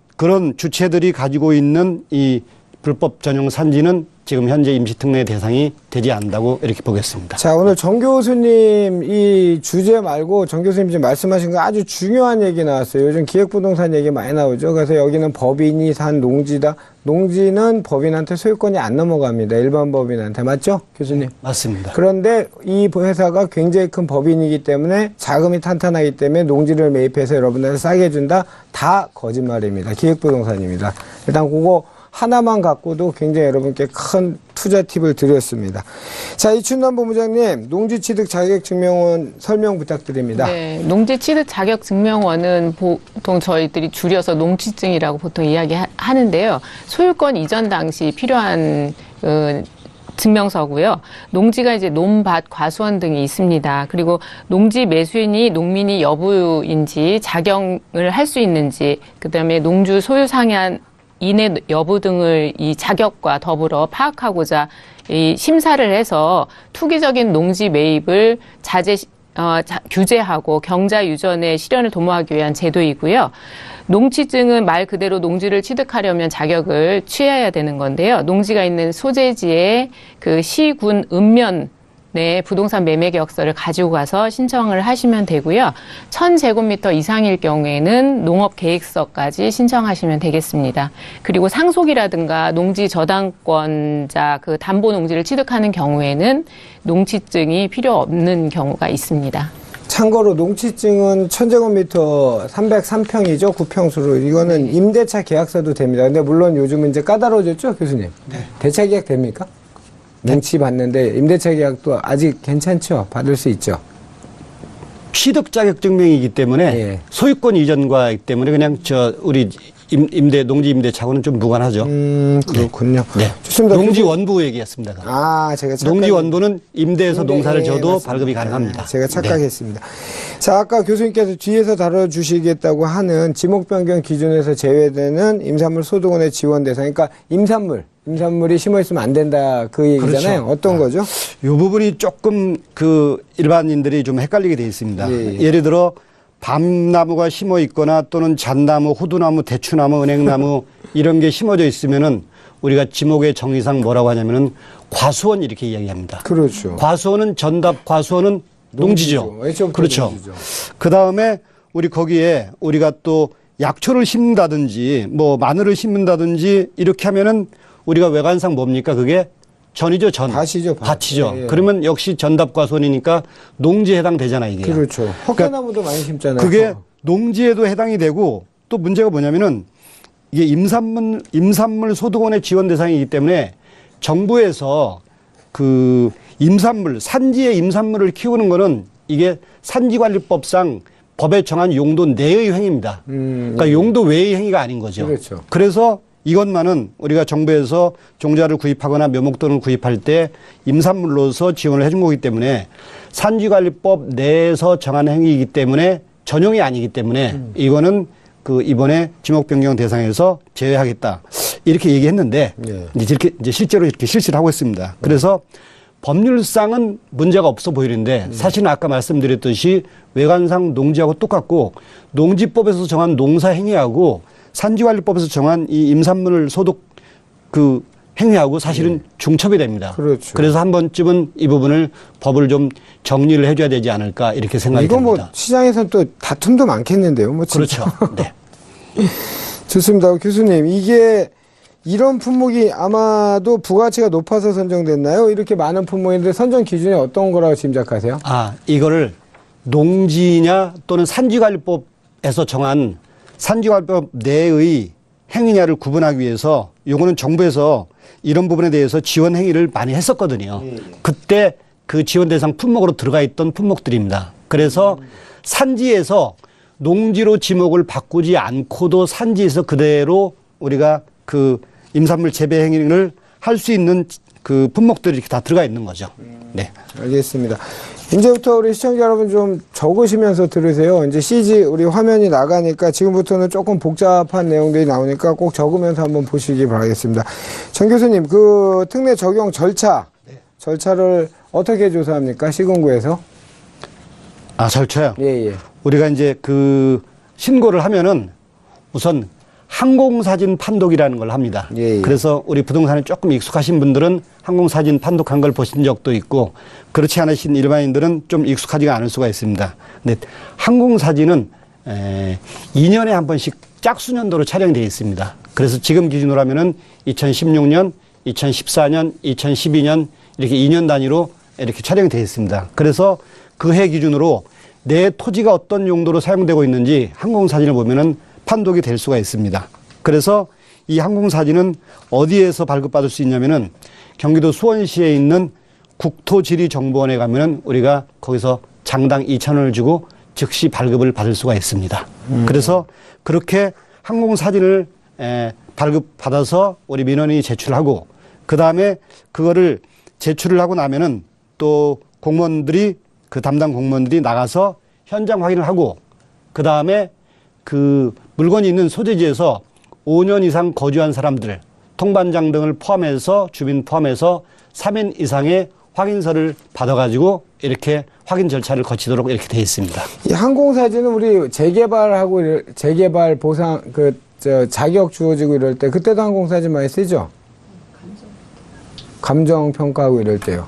주체들이 가지고 있는 이 불법 전용 산지는 지금 현재 임시특례 대상이 되지 않는다고 이렇게 보겠습니다. 자, 오늘 정 교수님 이 주제 말고 정 교수님 지금 말씀하신 거 아주 중요한 얘기 나왔어요. 요즘 기획부동산 얘기 많이 나오죠. 그래서 여기는 법인이 산 농지다. 농지는 법인한테 소유권이 안 넘어갑니다. 일반 법인한테. 맞죠? 교수님? 맞습니다. 그런데 이 회사가 굉장히 큰 법인이기 때문에 자금이 탄탄하기 때문에 농지를 매입해서 여러분들한테 싸게 준다. 다 거짓말입니다. 기획부동산입니다. 일단 그거 하나만 갖고도 굉장히 여러분께 큰 투자 팁을 드렸습니다. 자, 이춘남 본부장님, 농지취득 자격증명원 설명 부탁드립니다. 네, 농지취득 자격증명원은 보통 저희들이 줄여서 농취증이라고 보통 이야기하는데요. 소유권 이전 당시 필요한 증명서고요. 농지가 이제 논밭, 과수원 등이 있습니다. 그리고 농지 매수인이 농민이 여부인지 자격을 할 수 있는지, 그다음에 농주 소유 상한 인해 여부 등을 이 자격과 더불어 파악하고자 이 심사를 해서 투기적인 농지 매입을 규제하고 경자 유전의 실현을 도모하기 위한 제도이고요. 농취증은 말 그대로 농지를 취득하려면 자격을 취해야 되는 건데요. 농지가 있는 소재지의 그 시, 군, 읍면 네, 부동산 매매 계약서를 가지고 가서 신청을 하시면 되고요. 1000제곱미터 이상일 경우에는 농업 계획서까지 신청하시면 되겠습니다. 그리고 상속이라든가 농지 저당권자 그 담보 농지를 취득하는 경우에는 농취증이 필요 없는 경우가 있습니다. 참고로 농취증은 1000제곱미터 303평이죠. 9평수로. 이거는 임대차 계약서도 됩니다. 근데 물론 요즘은 이제 까다로워졌죠, 교수님? 네. 대차 계약 됩니까? 농취 받는데 임대차 계약도 아직 괜찮죠? 받을 수 있죠? 취득 자격 증명이기 때문에 예. 소유권 이전과이기 때문에 그냥 우리 농지 임대차고는 좀 무관하죠. 그렇군요. 네. 좋습니다. 농지 원부 얘기했습니다. 제가 농지 원부는 임대해서 농사를 져도 발급이 가능합니다. 제가 착각했습니다. 네. 자, 아까 교수님께서 뒤에서 다뤄주시겠다고 하는 지목 변경 기준에서 제외되는 임산물 소득원의 지원 대상, 그러니까 임산물이 심어 있으면 안 된다 그 얘기잖아요. 그렇죠. 어떤 거죠? 이 부분이 조금 일반인들이 좀 헷갈리게 돼 있습니다. 예. 예를 들어 밤나무가 심어 있거나 또는 잣나무, 호두나무, 대추나무, 은행나무 이런 게 심어져 있으면은 우리가 지목의 정의상 뭐라고 하냐면은 과수원 이렇게 이야기합니다. 그렇죠. 과수원은 전답 과수원은 농지죠. 그렇죠. 농지죠. 그 다음에 우리 거기에 우리가 또 약초를 심는다든지 뭐 마늘을 심는다든지 이렇게 하면은 우리가 외관상 뭡니까? 그게 전이죠, 전. 밭이죠. 밭이죠. 예. 그러면 역시 전답과손이니까 농지에 해당되잖아요, 이게. 그렇죠. 헛개나무도 많이 심잖아요. 그게 농지에도 해당이 되고 또 문제가 뭐냐면은 이게 임산물 소득원의 지원 대상이기 때문에 정부에서 그 산지의 임산물을 키우는 거는 이게 산지관리법상 법에 정한 용도 내의 행위입니다. 그러니까 용도 외의 행위가 아닌 거죠. 그렇죠. 그래서 이것만은 우리가 정부에서 종자를 구입하거나 묘목돈을 구입할 때 임산물로서 지원을 해준 거기 때문에 산지관리법 내에서 정한 행위이기 때문에 전용이 아니기 때문에 이거는 이번에 지목 변경 대상에서 제외하겠다 이렇게 얘기했는데 네. 이제 실제로 이렇게 실시를 하고 있습니다. 그래서 법률상은 문제가 없어 보이는데 사실은 아까 말씀드렸듯이 외관상 농지하고 똑같고 농지법에서 정한 농사 행위하고 산지관리법에서 정한 이 임산물 소득 행위하고 사실은 중첩이 됩니다. 그렇죠. 그래서 한 번쯤은 이 부분을 법을 좀 정리를 해줘야 되지 않을까 이렇게 생각이 이건 듭니다. 뭐 시장에서는 또 다툼도 많겠는데요. 뭐 진짜. 그렇죠. 네. 좋습니다. 교수님, 이게 이런 품목이 아마도 부가치가 높아서 선정됐나요? 이렇게 많은 품목인데 선정 기준이 어떤 거라고 짐작하세요? 이거를 농지냐 또는 산지관리법에서 정한 산지관리법 내의 행위냐를 구분하기 위해서 요거는 정부에서 이런 부분에 대해서 지원 행위를 많이 했었거든요. 그때 그 지원 대상 품목으로 들어가 있던 품목들입니다. 그래서 산지에서 농지로 지목을 바꾸지 않고도 산지에서 그대로 우리가 임산물 재배 행위를 할 수 있는 그 품목들이 이렇게 다 들어가 있는 거죠. 네. 알겠습니다. 이제부터 우리 시청자 여러분 좀 적으시면서 들으세요. 이제 CG 우리 화면이 나가니까 지금부터는 조금 복잡한 내용들이 나오니까 꼭 적으면서 한번 보시기 바라겠습니다. 정 교수님, 특례 적용 절차를 어떻게 조사합니까? 시군구에서? 절차요? 예. 우리가 이제 신고를 하면은 우선 항공사진 판독이라는 걸 합니다. 예. 그래서 우리 부동산에 조금 익숙하신 분들은 항공사진 판독한 걸 보신 적도 있고 그렇지 않으신 일반인들은 좀 익숙하지가 않을 수가 있습니다. 근데 항공사진은 2년에 한 번씩 짝수년도로 촬영되어 있습니다. 그래서 지금 기준으로 하면은 2016년, 2014년, 2012년 이렇게 2년 단위로 이렇게 촬영이 되어 있습니다. 그래서 그 해 기준으로 내 토지가 어떤 용도로 사용되고 있는지 항공사진을 보면은 판독이 될 수가 있습니다. 그래서 이 항공사진은 어디에서 발급받을 수 있냐면은 경기도 수원시에 있는 국토지리정보원에 가면은 우리가 거기서 장당 2,000원을 주고 즉시 발급을 받을 수가 있습니다. 그래서 그렇게 항공사진을 발급받아서 우리 민원인이 제출하고 그 다음에 그거를 제출을 하고 나면은 또 담당 공무원들이 나가서 현장 확인을 하고 그 다음에 물건이 있는 소재지에서 5년 이상 거주한 사람들, 통반장 등을 포함해서 주민 포함해서 3인 이상의 확인서를 받아가지고 이렇게 확인 절차를 거치도록 이렇게 돼 있습니다. 이 항공사진은 우리 재개발 보상 자격 주어지고 이럴 때 그때도 항공사진 많이 쓰죠? 감정 평가하고 이럴 때요.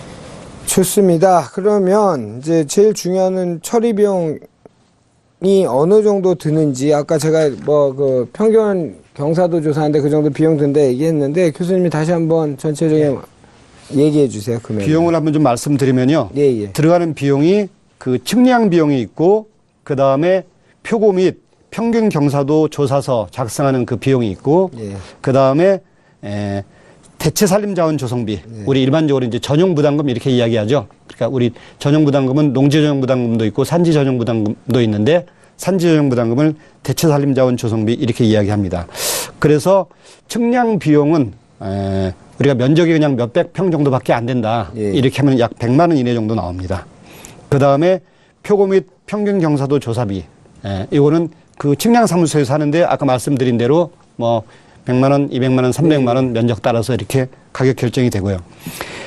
좋습니다. 그러면 이제 제일 중요한 처리 비용이 어느 정도 드는지 아까 제가 뭐 그 평균 경사도 조사하는데 그 정도 비용 든다 얘기했는데 교수님이 다시 한번 전체적인 얘기해 주세요. 금액. 비용을 한번 좀 말씀드리면요. 예. 들어가는 비용이 그 측량 비용이 있고 그 다음에 표고 및 평균 경사도 조사서 작성하는 그 비용이 있고 예. 그 다음에 대체 산림 자원 조성비. 우리 일반적으로 이제 전용 부담금 이렇게 이야기하죠. 그러니까 우리 전용 부담금은 농지 전용 부담금도 있고 산지 전용 부담금도 있는데 산지 전용 부담금을 대체 산림 자원 조성비 이렇게 이야기합니다. 그래서 측량 비용은 우리가 면적이 그냥 몇백 평 정도밖에 안 된다. 예. 이렇게 하면 약 100만 원 이내 정도 나옵니다. 그 다음에 표고 및 평균 경사도 조사비. 이거는 그 측량 사무소에서 하는데 아까 말씀드린 대로 뭐 100만 원, 200만 원, 300만 원 면적 따라서 이렇게 가격 결정이 되고요.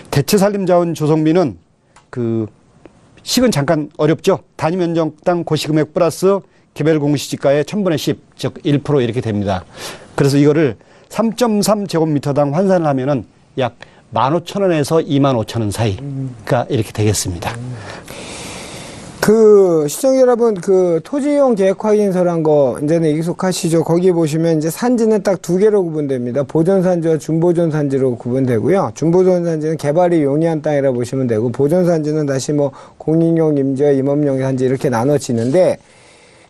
대체 산림 자원 조성비는 그 식은 잠깐 어렵죠. 단위 면적당 고시금액 플러스 개별 공시지가의 1000분의 10, 즉 1% 이렇게 됩니다. 그래서 이거를 3.3제곱미터당 환산을 하면은 약 15,000원에서 25,000원 사이가 이렇게 되겠습니다. 그 시청자 여러분 그 토지이용 계획 확인서란 거 이제는 익숙하시죠? 거기 보시면 이제 산지는 딱 두 개로 구분됩니다. 보존 산지와 준보존 산지로 구분되고요. 준보존 산지는 개발이 용이한 땅이라 보시면 되고 보존 산지는 다시 뭐 공인용 임지와 임업용 산지 이렇게 나눠지는데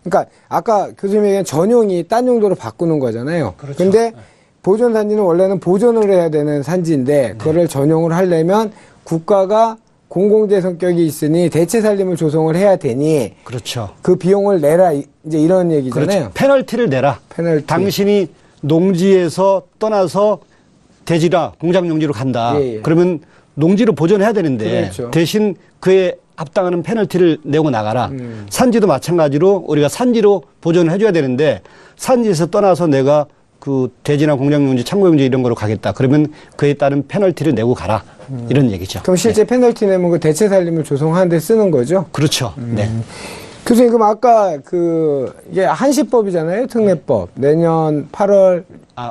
그러니까 아까 교수님이 얘기한 전용이 딴 용도로 바꾸는 거잖아요. 그렇죠. 근데 보존 산지는 원래는 보존을 해야 되는 산지인데 그거를 전용을 하려면 국가가 공공재 성격이 있으니 대체 산림을 조성을 해야 되니 그렇죠. 그 비용을 내라 이제 이런 얘기잖아요. 그렇죠. 페널티를 내라. 페널티. 당신이 농지에서 떠나서 대지라 공장 용지로 간다. 예. 그러면 농지를 보존해야 되는데 그렇죠. 대신 그에 합당하는 페널티를 내고 나가라. 산지도 마찬가지로 우리가 산지로 보존을 해줘야 되는데 산지에서 떠나서 내가 그 대지나 공장 용지, 창고 용지 이런 거로 가겠다. 그러면 그에 따른 페널티를 내고 가라. 이런 얘기죠. 그럼 실제 페널티 내면 그 대체 산림을 조성하는 데 쓰는 거죠? 그렇죠. 네. 교수님 그럼 아까 그 이게 한시법이잖아요. 특례법. 내년 8월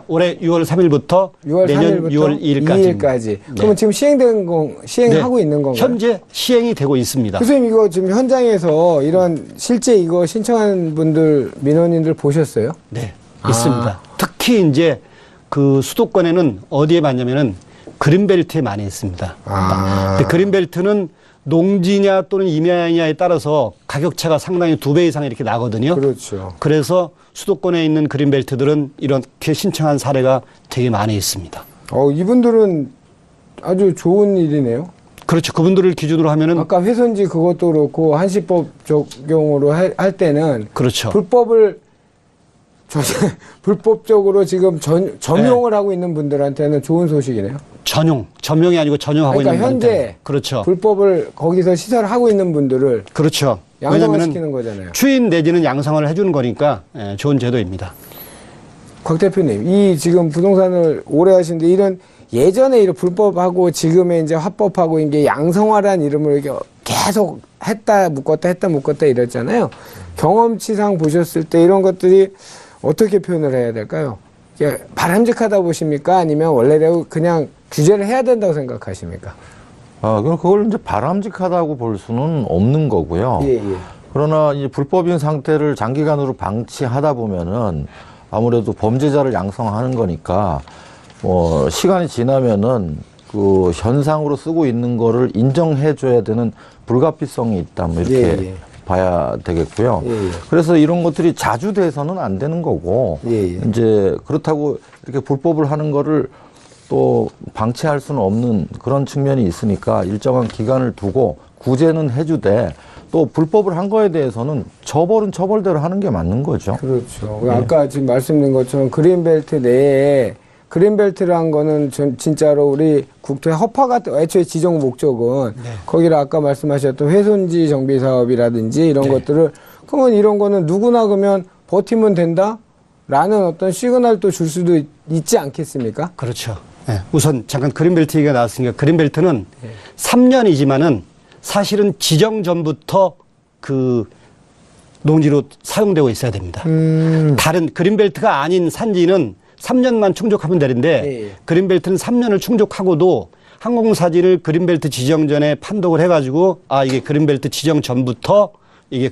올해 6월 3일부터 6월 내년 3일부터 6월 2일까지. 네. 그러면 지금 시행하고 있는 건가요? 현재 시행이 되고 있습니다. 교수님 이거 지금 현장에서 이런 실제 이거 신청한 분들 민원인들 보셨어요? 네, 있습니다. 특히 이제 그 수도권에는 어디에 많냐면은 그린벨트에 많이 있습니다. 근데 그린벨트는 농지냐 또는 임야냐에 따라서 가격차가 상당히 2배 이상 이렇게 나거든요. 그렇죠. 그래서 수도권에 있는 그린벨트들은 이렇게 신청한 사례가 되게 많이 있습니다. 이분들은 아주 좋은 일이네요. 그렇죠. 그분들을 기준으로 하면은 아까 훼손지 그것도 그렇고 한시법 적용으로 할 때는 그렇죠. 불법적으로 지금 점용을 하고 있는 분들한테는 좋은 소식이네요. 점용이 아니고 전용하고 그러니까 있는 현재 분들. 그렇죠. 불법을 거기서 시설하고 있는 분들을 그렇죠. 양성을 왜냐면은 시키는 거잖아요. 추인 내지는 양성을 해주는 거니까 좋은 제도입니다. 곽 대표님, 이 지금 부동산을 오래 하시는데 이런 예전에 이런 불법하고 지금의 이제 합법하고 이게 양성화라는 이름으로 이게 계속 했다 묶었다 이랬잖아요. 경험치상 보셨을 때 이런 것들이 어떻게 표현을 해야 될까요? 이게 바람직하다 보십니까? 아니면 원래대로 그냥 규제를 해야 된다고 생각하십니까? 그럼 그걸 이제 바람직하다고 볼 수는 없는 거고요. 예. 그러나 이 불법인 상태를 장기간으로 방치하다 보면은 아무래도 범죄자를 양성하는 거니까 시간이 지나면은 그 현상으로 쓰고 있는 거를 인정해 줘야 되는 불가피성이 있다. 뭐 이렇게 봐야 되겠고요. 그래서 이런 것들이 자주 돼서는 안 되는 거고 이제 그렇다고 이렇게 불법을 하는 거를 또 방치할 수는 없는 그런 측면이 있으니까 일정한 기간을 두고 구제는 해주되 또 불법을 한 거에 대해서는 처벌은 처벌대로 하는 게 맞는 거죠. 그렇죠. 아까 지금 말씀드린 것처럼 그린벨트 내에 그린벨트라는 거는 진짜로 우리 국토의 허파가 애초에 지정 목적은 거기를 아까 말씀하셨던 훼손지 정비 사업이라든지 이런 것들을 그러면 이런 거는 누구나 그러면 버티면 된다라는 어떤 시그널도 줄 수도 있지 않겠습니까? 그렇죠. 네. 우선 잠깐 그린벨트 얘기가 나왔으니까 그린벨트는 3년이지만은 사실은 지정 전부터 그 농지로 사용되고 있어야 됩니다. 다른 그린벨트가 아닌 산지는 3년만 충족하면 되는데 그린벨트는 3년을 충족하고도 항공사진을 그린벨트 지정 전에 판독을 해가지고 아 이게 그린벨트 지정 전부터 이게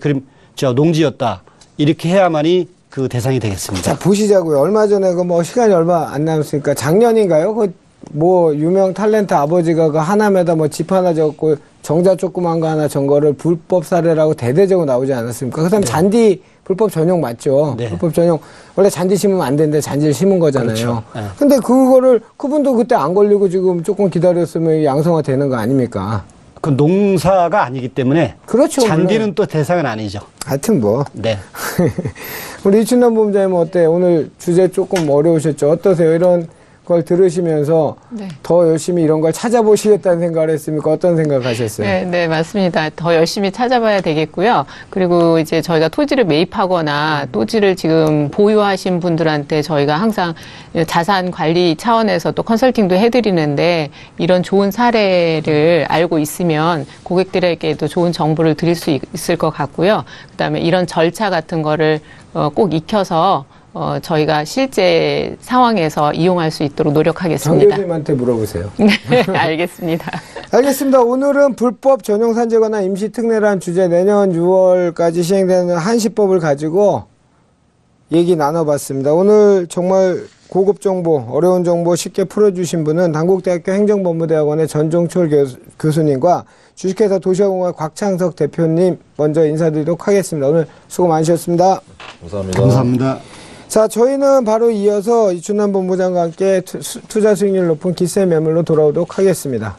농지였다 이렇게 해야만이 그 대상이 되겠습니다. 자, 보시자고요. 얼마 전에 그 뭐 시간이 얼마 안 남았으니까 작년인가요? 그 뭐 유명 탤런트 아버지가 그 하남에다 뭐 집 하나 적고 정자 조그만 거 하나 전 거를 불법 사례라고 대대적으로 나오지 않았습니까? 그다음 잔디 불법 전용 맞죠? 네. 불법 전용 원래 잔디 심으면 안 되는데 잔디를 심은 거잖아요. 그렇죠. 네. 근데 그거를 그분도 그때 안 걸리고 지금 조금 기다렸으면 양성화 되는 거 아닙니까? 그 농사가 아니기 때문에 그렇죠. 잔디는 물론. 또 대상은 아니죠. 하여튼 뭐 네. 우리 이춘남 본부장님 어때요? 오늘 주제 조금 어려우셨죠? 어떠세요? 이런 걸 들으시면서 네. 더 열심히 이런 걸 찾아보시겠다는 생각을 했습니까? 어떤 생각하셨어요? 네, 네, 맞습니다. 더 열심히 찾아봐야 되겠고요. 그리고 이제 저희가 토지를 매입하거나 토지를 지금 보유하신 분들한테 저희가 항상 자산 관리 차원에서 또 컨설팅도 해드리는데 이런 좋은 사례를 알고 있으면 고객들에게도 좋은 정보를 드릴 수 있을 것 같고요. 그다음에 이런 절차 같은 거를 꼭 익혀서 저희가 실제 상황에서 이용할 수 있도록 정 노력하겠습니다. 교수님한테 물어보세요. 네, 알겠습니다. 알겠습니다. 오늘은 불법 전용 산지에 관한 임시특례라는 주제 내년 6월까지 시행되는 한시법을 가지고 얘기 나눠봤습니다. 오늘 정말 고급 정보, 어려운 정보 쉽게 풀어주신 분은 단국대학교 행정법무대학원의 전종철 교수님과 주식회사 도시화공학 곽창석 대표님 먼저 인사드리도록 하겠습니다. 오늘 수고 많으셨습니다. 감사합니다. 감사합니다. 자, 저희는 바로 이어서 이춘남 본부장과 함께 투자 수익률 높은 기세 매물로 돌아오도록 하겠습니다.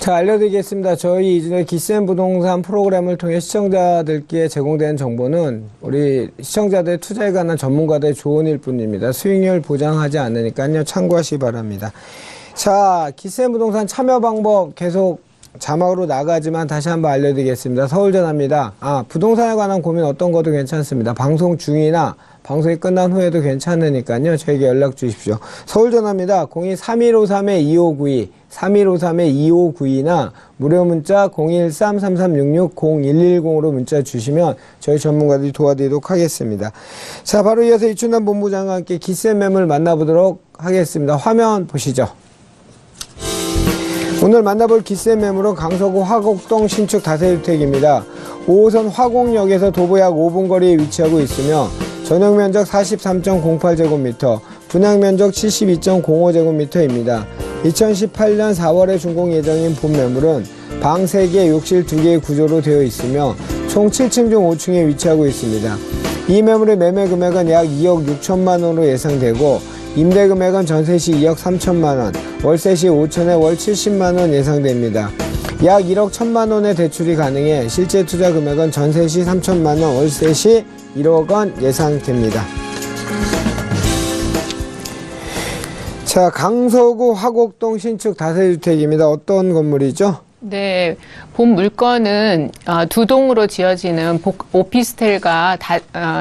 자, 알려드리겠습니다. 저희 이전에 기센 부동산 프로그램을 통해 시청자들께 제공되는 정보는 우리 시청자들의 투자에 관한 전문가들의 조언일 뿐입니다. 수익률 보장하지 않으니까요. 참고하시기 바랍니다. 자, 기센 부동산 참여 방법 계속 자막으로 나가지만 다시 한번 알려드리겠습니다. 서울전화입니다. 부동산에 관한 고민 어떤 것도 괜찮습니다. 방송 중이나 방송이 끝난 후에도 괜찮으니까요. 저에게 연락 주십시오. 서울전화입니다. 02-3153-2592, 3153-2592나 무료 문자 013-3366-0110으로 문자 주시면 저희 전문가들이 도와드리도록 하겠습니다. 자, 바로 이어서 이춘남 본부장과 함께 기세 매물 만나보도록 하겠습니다. 화면 보시죠. 오늘 만나볼 기세 매물은 강서구 화곡동 신축 다세주택입니다. 5호선 화곡역에서 도보 약 5분 거리에 위치하고 있으며 전용 면적 43.08제곱미터, 분양 면적 72.05제곱미터입니다. 2018년 4월에 준공 예정인 본 매물은 방 3개, 욕실 2개의 구조로 되어 있으며 총 7층 중 5층에 위치하고 있습니다. 이 매물의 매매 금액은 약 2억 6천만 원으로 예상되고 임대 금액은 전세 시 2억 3천만 원, 월세 시 5천에 월 70만 원 예상됩니다. 약 1억 1천만 원의 대출이 가능해 실제 투자 금액은 전세 시 3천만 원, 월세 시 1억 원 예상됩니다. 자, 강서구 화곡동 신축 다세주택입니다. 어떤 건물이죠? 네, 본 물건은 두 동으로 지어지는 오피스텔과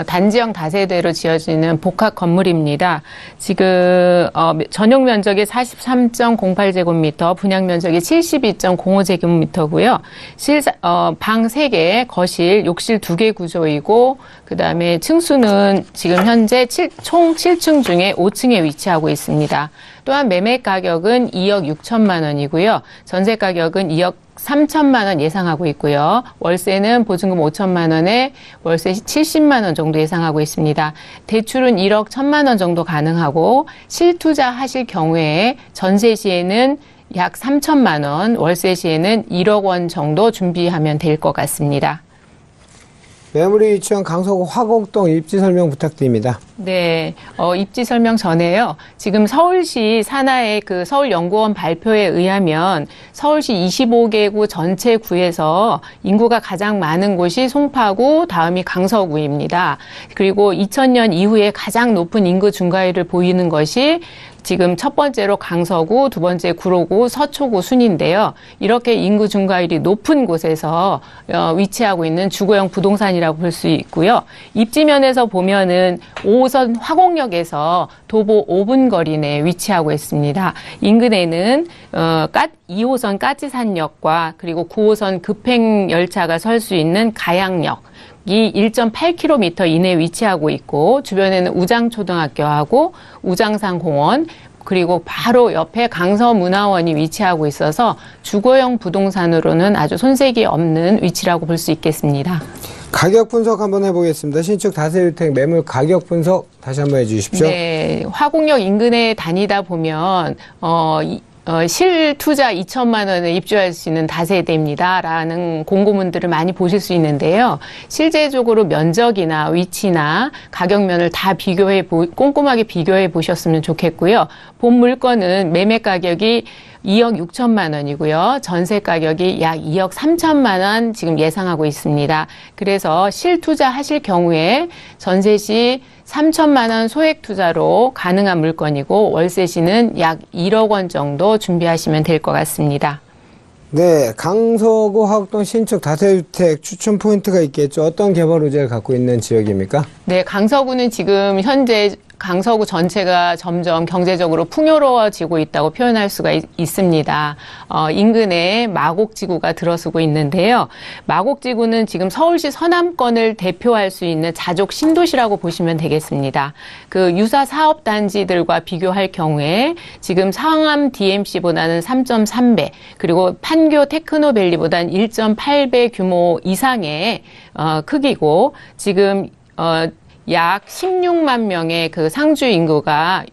단지형 다세대로 지어지는 복합 건물입니다. 지금 전용 면적이 43.08제곱미터, 분양 면적이 72.05제곱미터고요. 방 3개, 거실, 욕실 2개 구조이고 그다음에 층수는 지금 현재 총 7층 중에 5층에 위치하고 있습니다. 또한 매매 가격은 2억 6천만 원이고요. 전세 가격은 2억 3천만 원 예상하고 있고요. 월세는 보증금 5천만 원에 월세 70만 원 정도 예상하고 있습니다. 대출은 1억 1천만 원 정도 가능하고 실투자 하실 경우에 전세 시에는 약 3천만 원, 월세 시에는 1억 원 정도 준비하면 될 것 같습니다. 매물이 위치한 강서구 화곡동 입지 설명 부탁드립니다. 네, 입지 설명 전에요. 지금 서울시 산하의 그 서울연구원 발표에 의하면 서울시 25개구 전체 구에서 인구가 가장 많은 곳이 송파구, 다음이 강서구입니다. 그리고 2000년 이후에 가장 높은 인구 증가율을 보이는 것이 지금 첫 번째로 강서구, 두 번째 구로구, 서초구 순인데요. 이렇게 인구 증가율이 높은 곳에서 위치하고 있는 주거용 부동산이라고 볼 수 있고요. 입지면에서 보면은 5호선 화곡역에서 도보 5분 거리 내에 위치하고 있습니다. 인근에는 2호선 까치산역과 그리고 9호선 급행열차가 설 수 있는 가양역, 이 1.8km 이내에 위치하고 있고 주변에는 우장초등학교하고 우장산공원 그리고 바로 옆에 강서문화원이 위치하고 있어서 주거용 부동산으로는 아주 손색이 없는 위치라고 볼 수 있겠습니다. 가격 분석 한번 해보겠습니다. 신축 다세주택 매물 가격 분석 다시 한번 해주십시오. 네, 화곡역 인근에 다니다 보면 실투자 2천만 원에 입주할 수 있는 다세대입니다라는 공고문들을 많이 보실 수 있는데요. 실제적으로 면적이나 위치나 가격면을 다 꼼꼼하게 비교해 보셨으면 좋겠고요. 본 물건은 매매 가격이 2억 6천만 원이고요. 전세 가격이 약 2억 3천만 원 지금 예상하고 있습니다. 그래서 실투자 하실 경우에 전세 시 3천만 원 소액 투자로 가능한 물건이고 월세 시는 약 1억 원 정도 준비하시면 될 것 같습니다. 네, 강서구 화곡동 신축 다세주택 추천 포인트가 있겠죠. 어떤 개발 의제를 갖고 있는 지역입니까? 네, 강서구는 지금 현재 강서구 전체가 점점 경제적으로 풍요로워지고 있다고 표현할 수가 있습니다. 인근에 마곡지구가 들어서고 있는데요. 마곡지구는 지금 서울시 서남권을 대표할 수 있는 자족 신도시라고 보시면 되겠습니다. 그 유사 사업단지들과 비교할 경우에 지금 상암 DMC보다는 3.3배, 그리고 판교 테크노밸리보다는 1.8배 규모 이상의 크기고 지금 약 16만 명의 그 상주 인구가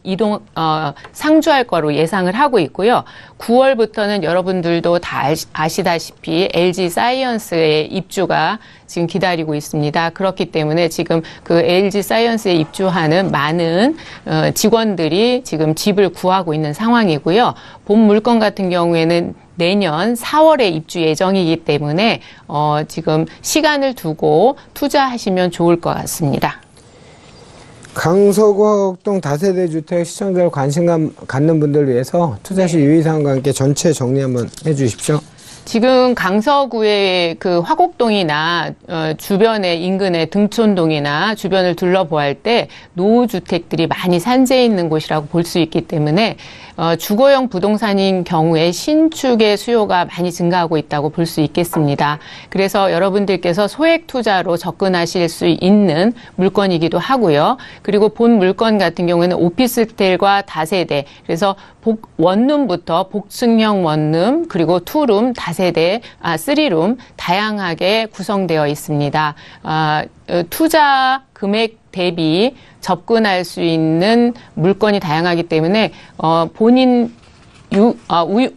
상주할 거로 예상을 하고 있고요. 9월부터는 여러분들도 다 아시다시피 LG 사이언스의 입주가 지금 기다리고 있습니다. 그렇기 때문에 지금 그 LG 사이언스에 입주하는 많은 직원들이 지금 집을 구하고 있는 상황이고요. 본 물건 같은 경우에는 내년 4월에 입주 예정이기 때문에 지금 시간을 두고 투자하시면 좋을 것 같습니다. 강서구 화곡동 다세대 주택 시청자를 관심 갖는 분들을 위해서 투자 시 유의사항과 함께 전체 정리 한번 해주십시오. 지금 강서구의 그 화곡동이나 주변의 인근의 등촌동이나 주변을 둘러보할 때 노후주택들이 많이 산재해 있는 곳이라고 볼 수 있기 때문에 주거용 부동산인 경우에 신축의 수요가 많이 증가하고 있다고 볼 수 있겠습니다. 그래서 여러분들께서 소액 투자로 접근하실 수 있는 물건이기도 하고요. 그리고 본 물건 같은 경우에는 오피스텔과 다세대, 그래서 원룸부터 복층형 원룸, 그리고 투룸, 다세대, 3룸 다양하게 구성되어 있습니다. 투자 금액 대비 접근할 수 있는 물건이 다양하기 때문에 본인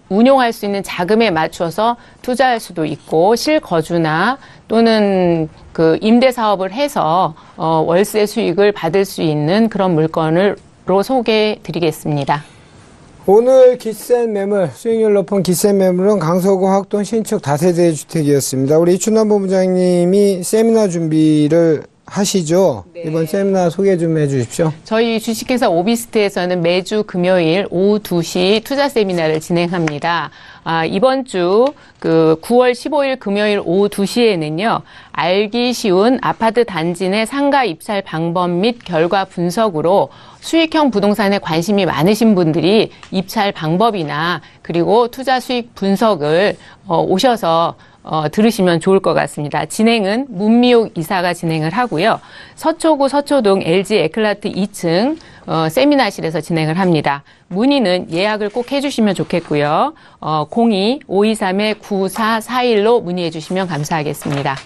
운용할 수 있는 자금에 맞춰서 투자할 수도 있고 실거주나 또는 그 임대 사업을 해서 월세 수익을 받을 수 있는 그런 물건으로 소개해 드리겠습니다. 오늘 기센 매물, 수익률 높은 기센 매물은 강서구 화곡동 신축 다세대 주택이었습니다. 우리 이춘남 본부장님이 세미나 준비를 하시죠? 네. 이번 세미나 소개 좀 해주십시오. 저희 주식회사 오비스트에서는 매주 금요일 오후 2시 투자 세미나를 진행합니다. 이번 주 9월 15일 금요일 오후 2시에는요. 알기 쉬운 아파트 단지 내 상가 입찰 방법 및 결과 분석으로 수익형 부동산에 관심이 많으신 분들이 입찰 방법이나 그리고 투자 수익 분석을 오셔서 들으시면 좋을 것 같습니다. 진행은 문미옥 이사가 진행을 하고요. 서초구 서초동 LG 에클라트 2층 세미나실에서 진행을 합니다. 문의는 예약을 꼭 해주시면 좋겠고요. 02-523-9441로 문의해 주시면 감사하겠습니다.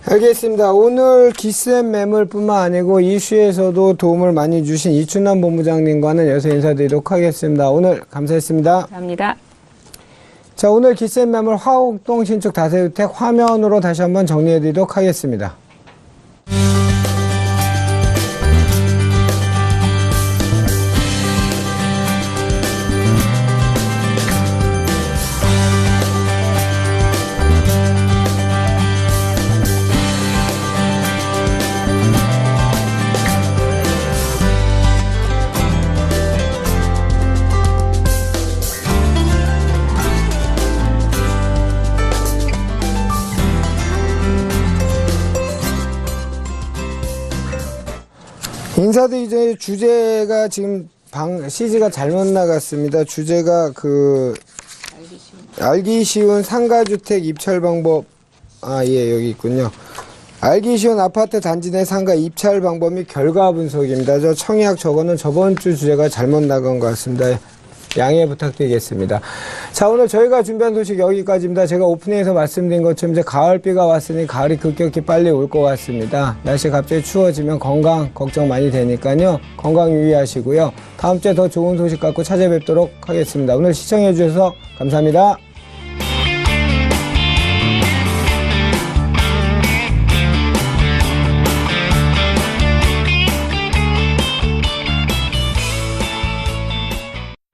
알겠습니다. 오늘 기스앤 매물뿐만 아니고 이슈에서도 도움을 많이 주신 이춘남 본부장님과는 여기서 인사드리도록 하겠습니다. 오늘 감사했습니다. 감사합니다. 자, 오늘 기스앤 매물 화곡동 신축 다세주택 화면으로 다시 한번 정리해드리도록 하겠습니다. 인사드리기 전에 주제가 지금 CG가 잘못 나갔습니다. 주제가 알기 쉬운 상가주택 입찰 방법. 예, 여기 있군요. 알기 쉬운 아파트 단지 내 상가 입찰 방법 및 결과 분석입니다. 저 청약 저거는 저번 주 주제가 잘못 나간 것 같습니다. 양해 부탁드리겠습니다. 자, 오늘 저희가 준비한 소식 여기까지입니다. 제가 오프닝에서 말씀드린 것처럼 이제 가을비가 왔으니 가을이 급격히 빨리 올 것 같습니다. 날씨 갑자기 추워지면 건강 걱정 많이 되니까요. 건강 유의하시고요. 다음 주에 더 좋은 소식 갖고 찾아뵙도록 하겠습니다. 오늘 시청해 주셔서 감사합니다.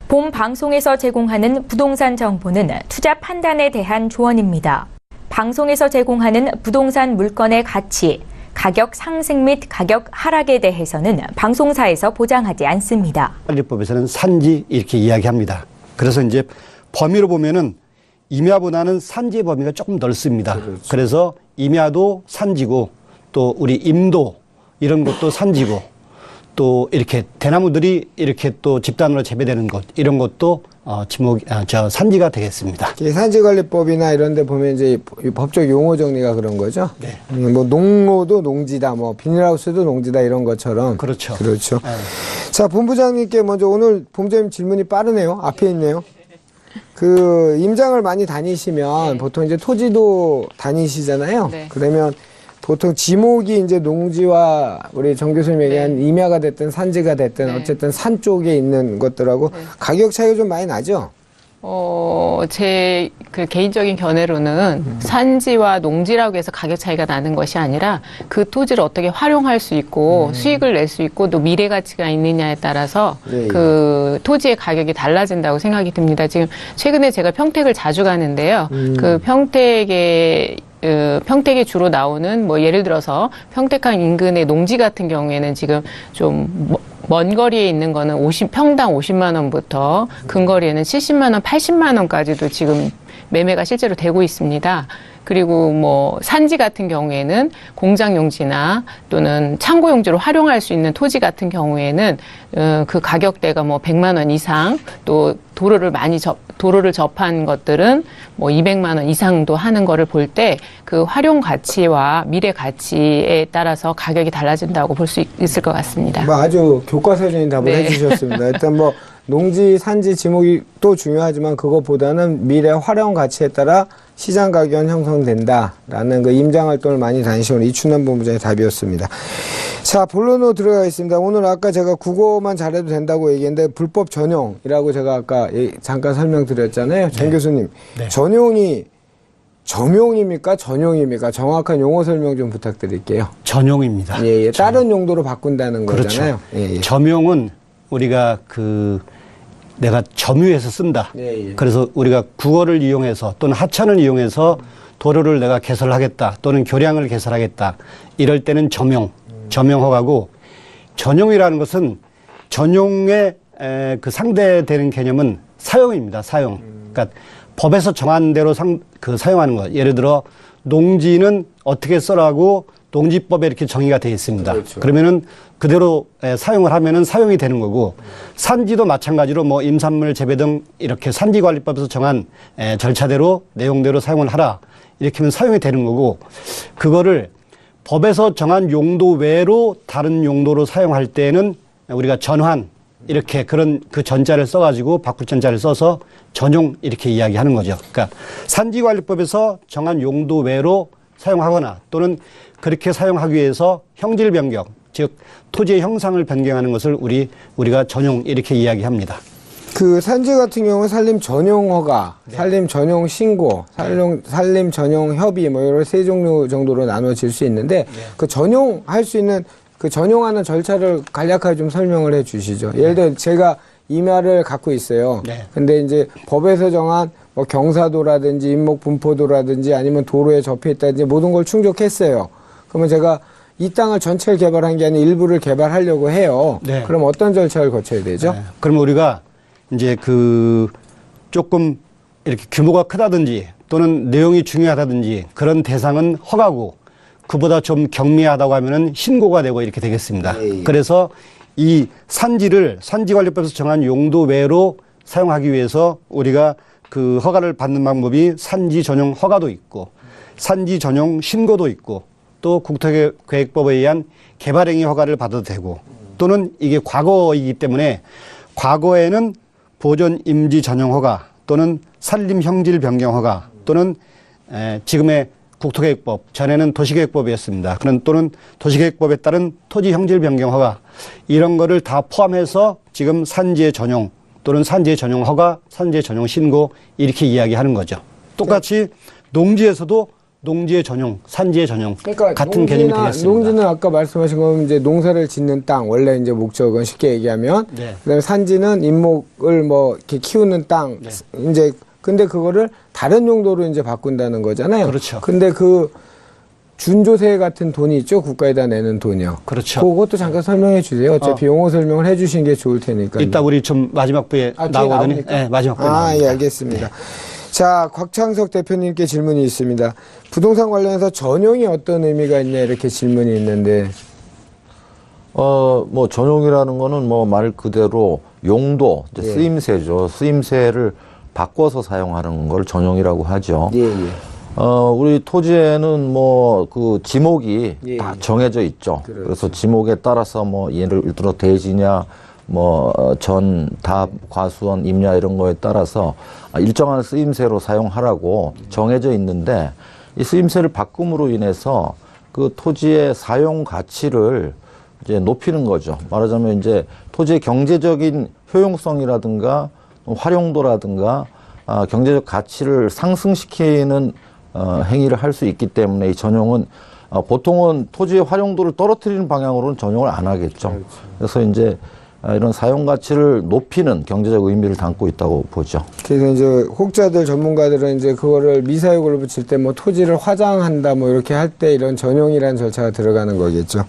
본 방송에서 제공하는 부동산 정보는 투자 판단에 대한 조언입니다. 방송에서 제공하는 부동산 물건의 가치, 가격 상승 및 가격 하락에 대해서는 방송사에서 보장하지 않습니다. 관리법에서는 산지 이렇게 이야기합니다. 그래서 이제 범위로 보면은 임야보다는 산지의 범위가 조금 넓습니다. 그래서 임야도 산지고 또 우리 임도 이런 것도 산지고 또 이렇게 대나무들이 이렇게 또 집단으로 재배되는 것 이런 것도 산지가 되겠습니다. 산지관리법이나 이런 데 보면 이제 법적 용어 정리가 그런 거죠. 네. 뭐 농로도 농지다, 뭐 비닐하우스도 농지다 이런 것처럼. 그렇죠. 그렇죠. 네. 자, 본부장님께 먼저 오늘 본부장님 질문이 빠르네요. 앞에 있네요. 임장을 많이 다니시면 보통 이제 토지도 다니시잖아요. 네. 그러면 보통 지목이 이제 농지와 우리 정 교수님 얘기한 임야가 됐든 산지가 됐든 어쨌든 산 쪽에 있는 것들하고 가격 차이가 좀 많이 나죠? 제 개인적인 견해로는 산지와 농지라고 해서 가격 차이가 나는 것이 아니라 그 토지를 어떻게 활용할 수 있고 수익을 낼 수 있고 또 미래 가치가 있느냐에 따라서 그 토지의 가격이 달라진다고 생각이 듭니다. 지금 최근에 제가 평택을 자주 가는데요. 그 평택에 주로 나오는 뭐 예를 들어서 평택항 인근의 농지 같은 경우에는 지금 좀 먼 거리에 있는 거는 평당 50만 원부터 근거리에는 70만 원, 80만 원까지도 지금 매매가 실제로 되고 있습니다. 그리고 뭐 산지 같은 경우에는 공장 용지나 또는 창고 용지로 활용할 수 있는 토지 같은 경우에는 그 가격대가 뭐 100만 원 이상 또 도로를 접한 것들은 뭐 200만 원 이상도 하는 거를 볼 때 그 활용 가치와 미래 가치에 따라서 가격이 달라진다고 볼 수 있을 것 같습니다. 뭐 아주 교과서적인 답을 해주셨습니다. 일단 뭐 농지, 산지, 지목이 또 중요하지만 그것보다는 미래 활용 가치에 따라 시장 가격은 형성된다라는 그 임장 활동을 많이 다니시는 이춘남 본부장의 답이었습니다. 자, 본론으로 들어가겠습니다. 오늘 아까 제가 국어만 잘해도 된다고 얘기했는데 불법 전용이라고 제가 아까 잠깐 설명드렸잖아요. 정 교수님, 전용이 점용입니까? 전용입니까? 정확한 용어 설명 좀 부탁드릴게요. 전용입니다. 예, 다른 용도로 바꾼다는 거잖아요. 그렇죠. 점용은 우리가 내가 점유해서 쓴다. 그래서 우리가 국어를 이용해서 또는 하천을 이용해서 도로를 내가 개설하겠다 또는 교량을 개설하겠다 이럴 때는 점용 허가고, 전용이라는 것은 전용의 그 상대되는 개념은 사용입니다. 사용. 그러니까 법에서 정한 대로 사용하는 것. 예를 들어 농지는 어떻게 써라고 농지법에 이렇게 정의가 되어 있습니다. 그렇죠. 그러면은 그대로 사용을 하면은 사용이 되는 거고, 산지도 마찬가지로 뭐 임산물 재배 등 이렇게 산지관리법에서 정한 절차대로 내용대로 사용을 하라 이렇게 하면 사용이 되는 거고, 그거를 법에서 정한 용도 외로 다른 용도로 사용할 때는 우리가 전환 이렇게 그런 그 전자를 써가지고 바꿀 전자를 써서 전용 이렇게 이야기하는 거죠. 그러니까 산지관리법에서 정한 용도 외로 사용하거나 또는 그렇게 사용하기 위해서 형질 변경, 즉 토지의 형상을 변경하는 것을 우리가 전용 이렇게 이야기합니다. 그 산지 같은 경우는 산림 전용 허가, 네. 산림 전용 신고, 산림 전용 협의 뭐 이런 세 종류 정도로 나눠질 수 있는데 그 전용할 수 있는 그 전용하는 절차를 간략하게 좀 설명을 해 주시죠. 예를 들어 제가 임야를 갖고 있어요. 네. 근데 이제 법에서 정한 뭐 경사도라든지 인목 분포도라든지 아니면 도로에 접해 있다든지 모든 걸 충족했어요. 그러면 제가 이 땅을 전체를 개발한 게 아니라 일부를 개발하려고 해요. 네. 그럼 어떤 절차를 거쳐야 되죠? 네. 그러면 우리가 이제 그 조금 이렇게 규모가 크다든지 또는 내용이 중요하다든지 그런 대상은 허가고, 그보다 좀 경미하다고 하면은 신고가 되고 이렇게 되겠습니다. 그래서 이 산지를 산지관리법에서 정한 용도 외로 사용하기 위해서 우리가 그 허가를 받는 방법이 산지 전용 허가도 있고 산지 전용 신고도 있고 또 국토계획법에 의한 개발행위 허가를 받아도 되고, 또는 이게 과거이기 때문에 과거에는 보존 임지 전용 허가 또는 산림 형질 변경 허가 또는 지금의 국토계획법, 전에는 도시계획법이었습니다. 그런 또는 도시계획법에 따른 토지 형질 변경 허가, 이런 거를 다 포함해서 지금 산지의 전용 또는 산지의 전용 허가, 산지의 전용 신고 이렇게 이야기하는 거죠. 똑같이 농지에서도 농지의 전용, 산지의 전용 같은 개념이 되겠습니다. 농지는 아까 말씀하신 건 이제 농사를 짓는 땅, 원래 이제 목적은 쉽게 얘기하면, 네. 그다음에 산지는 인목을 뭐 이렇게 키우는 땅, 네. 이제 근데 그거를 다른 용도로 이제 바꾼다는 거잖아요. 그렇죠. 근데 그 준조세 같은 돈이 있죠, 국가에다 내는 돈이요. 그렇죠. 그것도 잠깐 설명해 주세요. 어차피 용어 설명을 해주신 게 좋을 테니까. 이따 우리 좀 마지막 부에 나오거든요. 네, 마지막 부에 나옵니다. 예, 알겠습니다. 자, 곽창석 대표님께 질문이 있습니다. 부동산 관련해서 전용이 어떤 의미가 있냐 이렇게 질문이 있는데. 뭐 전용이라는 거는 뭐 말 그대로 용도, 이제 예. 쓰임새죠. 쓰임새를 바꿔서 사용하는 걸 전용이라고 하죠. 예, 예. 우리 토지에는 뭐 그 지목이 예, 다 예. 정해져 있죠. 그렇죠. 그래서 지목에 따라서 뭐 예를 들어 대지냐, 뭐 전, 답, 과수원, 임야 이런 거에 따라서 일정한 쓰임새로 사용하라고 정해져 있는데, 이 쓰임새를 바꿈으로 인해서 그 토지의 사용 가치를 이제 높이는 거죠. 말하자면 이제 토지의 경제적인 효용성이라든가 활용도라든가 경제적 가치를 상승시키는 행위를 할 수 있기 때문에 이 전용은 보통은 토지의 활용도를 떨어뜨리는 방향으로는 전용을 안 하겠죠. 그렇죠. 그래서 이제 이런 사용 가치를 높이는 경제적 의미를 담고 있다고 보죠. 그래서 이제 혹자들 전문가들은 이제 그거를 미사용으로 붙일 때 뭐 토지를 화장한다 뭐 이렇게 할 때 이런 전용이라는 절차가 들어가는 거겠죠.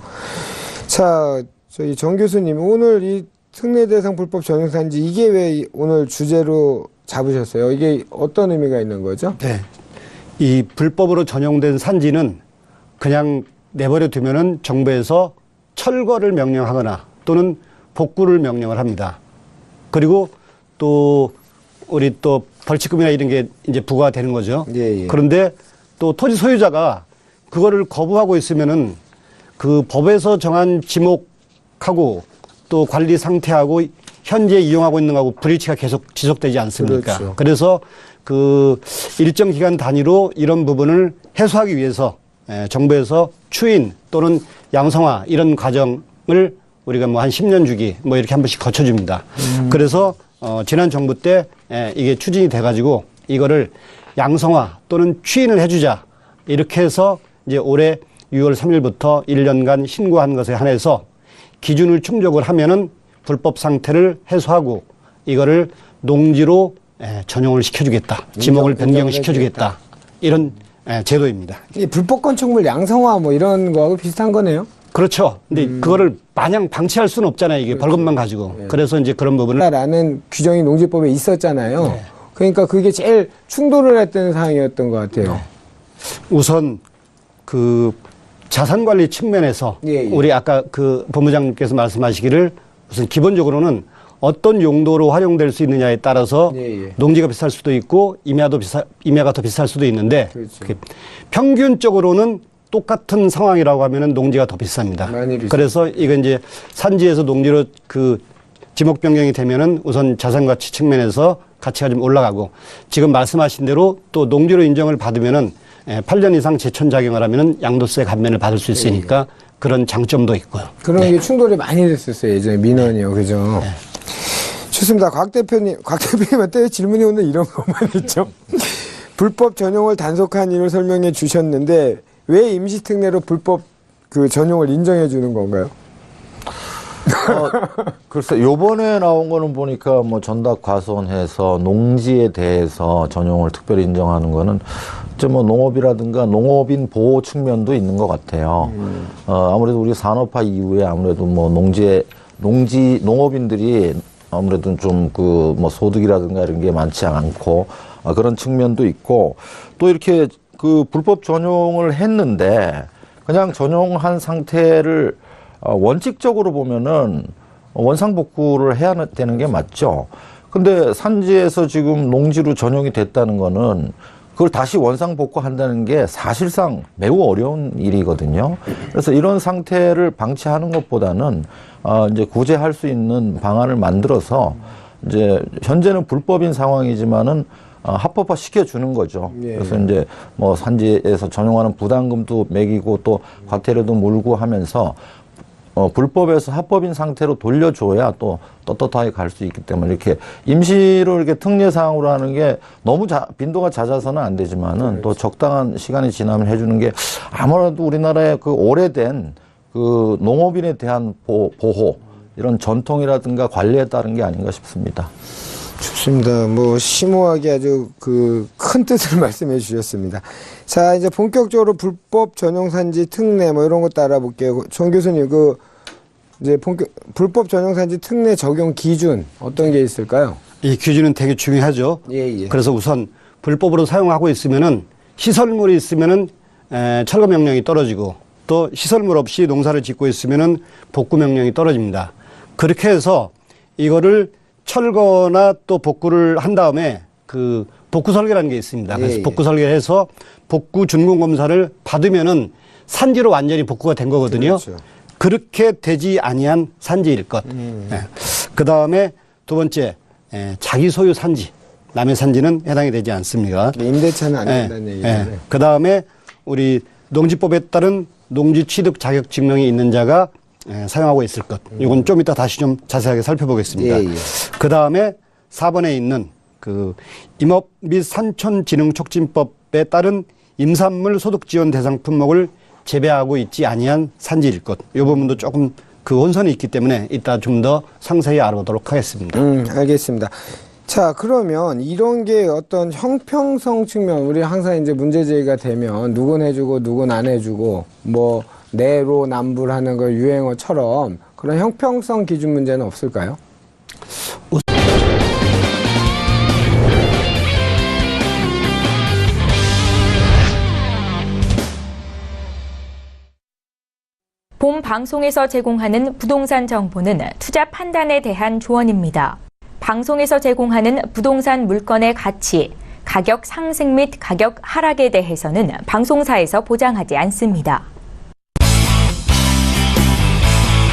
자, 저희 정 교수님, 오늘 이 특례대상 불법 전용산지 이게 왜 오늘 주제로 잡으셨어요? 이게 어떤 의미가 있는 거죠? 네. 이 불법으로 전용된 산지는 그냥 내버려 두면은 정부에서 철거를 명령하거나 또는 복구를 명령을 합니다. 그리고 또 우리 또 벌칙금이나 이런 게 이제 부과가 되는 거죠. 예, 예. 그런데 또 토지 소유자가 그거를 거부하고 있으면은 그 법에서 정한 지목하고 또 관리 상태하고 현재 이용하고 있는 거하고 불일치가 계속 지속되지 않습니까? 그렇죠. 그래서 그 일정 기간 단위로 이런 부분을 해소하기 위해서 정부에서 추인 또는 양성화 이런 과정을 우리가 뭐 한 10년 주기 뭐 이렇게 한 번씩 거쳐줍니다. 그래서 지난 정부 때 이게 추진이 돼가지고 이거를 양성화 또는 추인을 해주자 이렇게 해서 이제 올해 6월 3일부터 1년간 신고한 것에 한해서 기준을 충족을 하면은 불법 상태를 해소하고 이거를 농지로 전용을 시켜주겠다. 지목을 변경시켜주겠다. 이런 제도입니다. 이 불법 건축물 양성화 뭐 이런 거하고 비슷한 거네요. 그렇죠. 근데 그거를 마냥 방치할 수는 없잖아요. 이게 벌금만 가지고. 그래서 이제 그런 부분을 라는 규정이 농지법에 있었잖아요. 네. 그러니까 그게 제일 충돌을 했던 사항이었던 것 같아요. 우선 그 자산관리 측면에서 예, 예. 우리 아까 그 본부장님께서 말씀하시기를 우선 기본적으로는 어떤 용도로 활용될 수 있느냐에 따라서 예, 예. 농지가 농지가 비쌀 수도 있고 임야가 더 비쌀 수도 있는데 그렇죠. 그게 평균적으로는 똑같은 상황이라고 하면은 농지가 더 비쌉니다. 많이 비싸. 그래서 이건 이제 산지에서 농지로 그 지목 변경이 되면은 우선 자산 가치 측면에서 가치가 좀 올라가고 지금 말씀하신 대로 또 농지로 인정을 받으면은 8년 이상 제천 작용을 하면은 양도세 감면을 받을 수 있으니까 그런 장점도 있고요. 그런 게 충돌이 많이 됐었어요. 예전에 민원이요. 그죠? 좋습니다. 곽 대표님한테 질문이 오늘 이런 것만 있죠. 불법 전용을 단속한 이유를 설명해 주셨는데 왜 임시특례로 불법 그 전용을 인정해 주는 건가요? 글쎄, 요번에 나온 거는 보니까 뭐 전답 과수원해서 농지에 대해서 전용을 특별히 인정하는 거는 이제 뭐 농업이라든가 농업인 보호 측면도 있는 것 같아요. 아무래도 우리 산업화 이후에 아무래도 뭐 농업인들이 아무래도 좀 그 뭐 소득이라든가 이런 게 많지 않고 그런 측면도 있고 또 이렇게 그 불법 전용을 했는데 그냥 전용한 상태를 원칙적으로 보면은 원상복구를 해야 되는 게 맞죠. 근데 산지에서 지금 농지로 전용이 됐다는 거는 그걸 다시 원상복구한다는 게 사실상 매우 어려운 일이거든요. 그래서 이런 상태를 방치하는 것보다는 이제 구제할 수 있는 방안을 만들어서 이제 현재는 불법인 상황이지만은 합법화 시켜주는 거죠. 예. 그래서 이제 뭐 산지에서 전용하는 부담금도 매기고 또 과태료도 물고 하면서 불법에서 합법인 상태로 돌려줘야 또 떳떳하게 갈 수 있기 때문에 이렇게 임시로 이렇게 특례 사항으로 하는 게 너무 빈도가 잦아서는 안 되지만은 또 적당한 시간이 지나면 해주는 게 아무래도 우리나라의 그 오래된 그 농업인에 대한 보호 이런 전통이라든가 관리에 따른 게 아닌가 싶습니다. 좋습니다. 뭐 심오하게 아주 그 큰 뜻을 말씀해 주셨습니다. 자, 이제 본격적으로 불법 전용산지 특례 뭐 이런 것도 알아볼게요. 정 교수님, 그 이제 불법 전용산지 특례 적용 기준 어떤 게 있을까요? 이 기준은 되게 중요하죠. 예. 그래서 우선 불법으로 사용하고 있으면은 시설물이 있으면은 철거 명령이 떨어지고 또 시설물 없이 농사를 짓고 있으면은 복구 명령이 떨어집니다. 그렇게 해서 이거를 철거나 또 복구를 한 다음에 그 복구 설계라는 게 있습니다. 그래서 예. 복구 설계를 해서 복구 준공 검사를 받으면은 산지로 완전히 복구가 된 거거든요. 그렇죠. 그렇게 되지 아니한 산지일 것. 그 다음에 두 번째 자기 소유 산지, 남의 산지는 해당이 되지 않습니다. 임대차는 안 된다는 얘기잖아요. 그 다음에 우리 농지법에 따른 농지 취득 자격 증명이 있는 자가 사용하고 있을 것. 이건 좀 이따 다시 좀 자세하게 살펴보겠습니다. 예. 그 다음에 4번에 있는 그 임업 및 산촌진흥촉진법에 따른 임산물 소득 지원 대상 품목을 재배하고 있지 아니한 산지일 것. 이 부분도 조금 그 혼선이 있기 때문에 이따 좀 더 상세히 알아보도록 하겠습니다. 알겠습니다. 자, 그러면 이런 게 어떤 형평성 측면, 우리 항상 이제 문제 제기가 되면 누군 해주고 누군 안 해주고 뭐 내로 남불하는 거 유행어처럼 그런 형평성 기준 문제는 없을까요? 본 방송에서 제공하는 부동산 정보는 투자 판단에 대한 조언입니다. 방송에서 제공하는 부동산 물건의 가치, 가격 상승 및 가격 하락에 대해서는 방송사에서 보장하지 않습니다.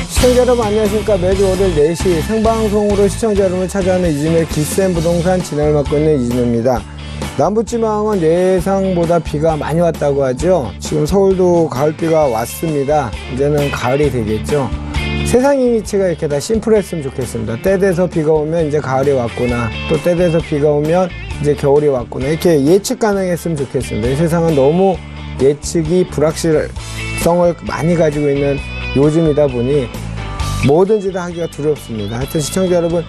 시청자 여러분 안녕하십니까. 매주 월요일 4시 생방송으로 시청자 여러분을 찾아오는 이진우의 기센 부동산 진행을 맡고 있는 이진우입니다. 남부지방은 예상보다 비가 많이 왔다고 하죠. 지금 서울도 가을비가 왔습니다. 이제는 가을이 되겠죠. 세상 이미지가 이렇게 다 심플했으면 좋겠습니다. 때 돼서 비가 오면 이제 가을이 왔구나. 또 때 돼서 비가 오면 이제 겨울이 왔구나. 이렇게 예측 가능했으면 좋겠습니다. 이 세상은 너무 예측이 불확실성을 많이 가지고 있는 요즘이다 보니 뭐든지 다 하기가 두렵습니다. 하여튼 시청자 여러분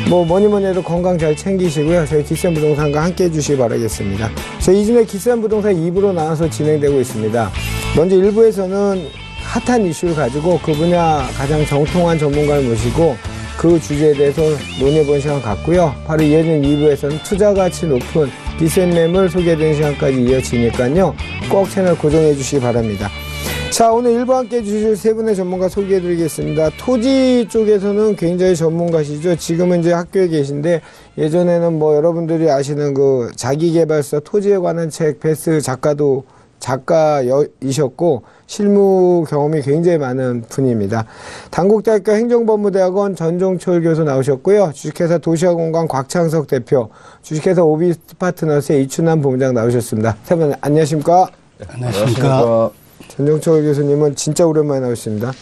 뭐니 해도 건강 잘 챙기시고요. 저희 기센 부동산과 함께 해주시기 바라겠습니다. 제 이진의 기싼 부동산 2부로 나눠서 진행되고 있습니다. 먼저 1부에서는 핫한 이슈를 가지고 그 분야 가장 정통한 전문가를 모시고 그 주제에 대해서 논의해본 시간 갖고요. 바로 이어진 2부에서는 투자 가치 높은 기센 매물 소개해드리는 시간까지 이어지니까요. 꼭 채널 고정해 주시기 바랍니다. 자, 오늘 1부 함께 해주실 세 분의 전문가 소개해드리겠습니다. 토지 쪽에서는 굉장히 전문가시죠. 지금은 이제 학교에 계신데 예전에는 뭐 여러분들이 아시는 그 자기개발서 토지에 관한 책 베스트 작가이셨고 실무 경험이 굉장히 많은 분입니다. 단국대학교 행정법무대학원 전종철 교수 나오셨고요. 주식회사 도시화공간 곽창석 대표, 주식회사 오비스파트너스의 이춘남 본부장 나오셨습니다. 세 분 안녕하십니까? 안녕하십니까. 전종철 교수님은 진짜 오랜만에 나오십니다.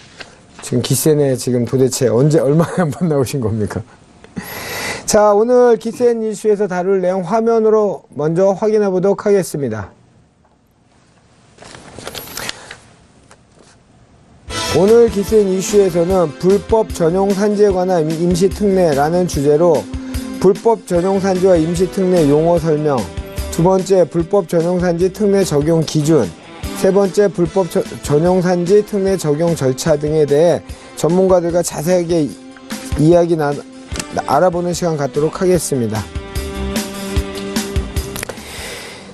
지금 기센에 지금 도대체 언제 얼마나 한 번 나오신 겁니까? 자, 오늘 기센 이슈에서 다룰 내용 화면으로 먼저 확인해 보도록 하겠습니다. 오늘 기센 이슈에서는 불법 전용 산지에 관한 임시 특례라는 주제로 불법 전용 산지와 임시 특례 용어 설명, 두 번째 불법 전용 산지 특례 적용 기준, 세 번째 불법 전용 산지 특례 적용 절차 등에 대해 전문가들과 자세하게 알아보는 시간 갖도록 하겠습니다.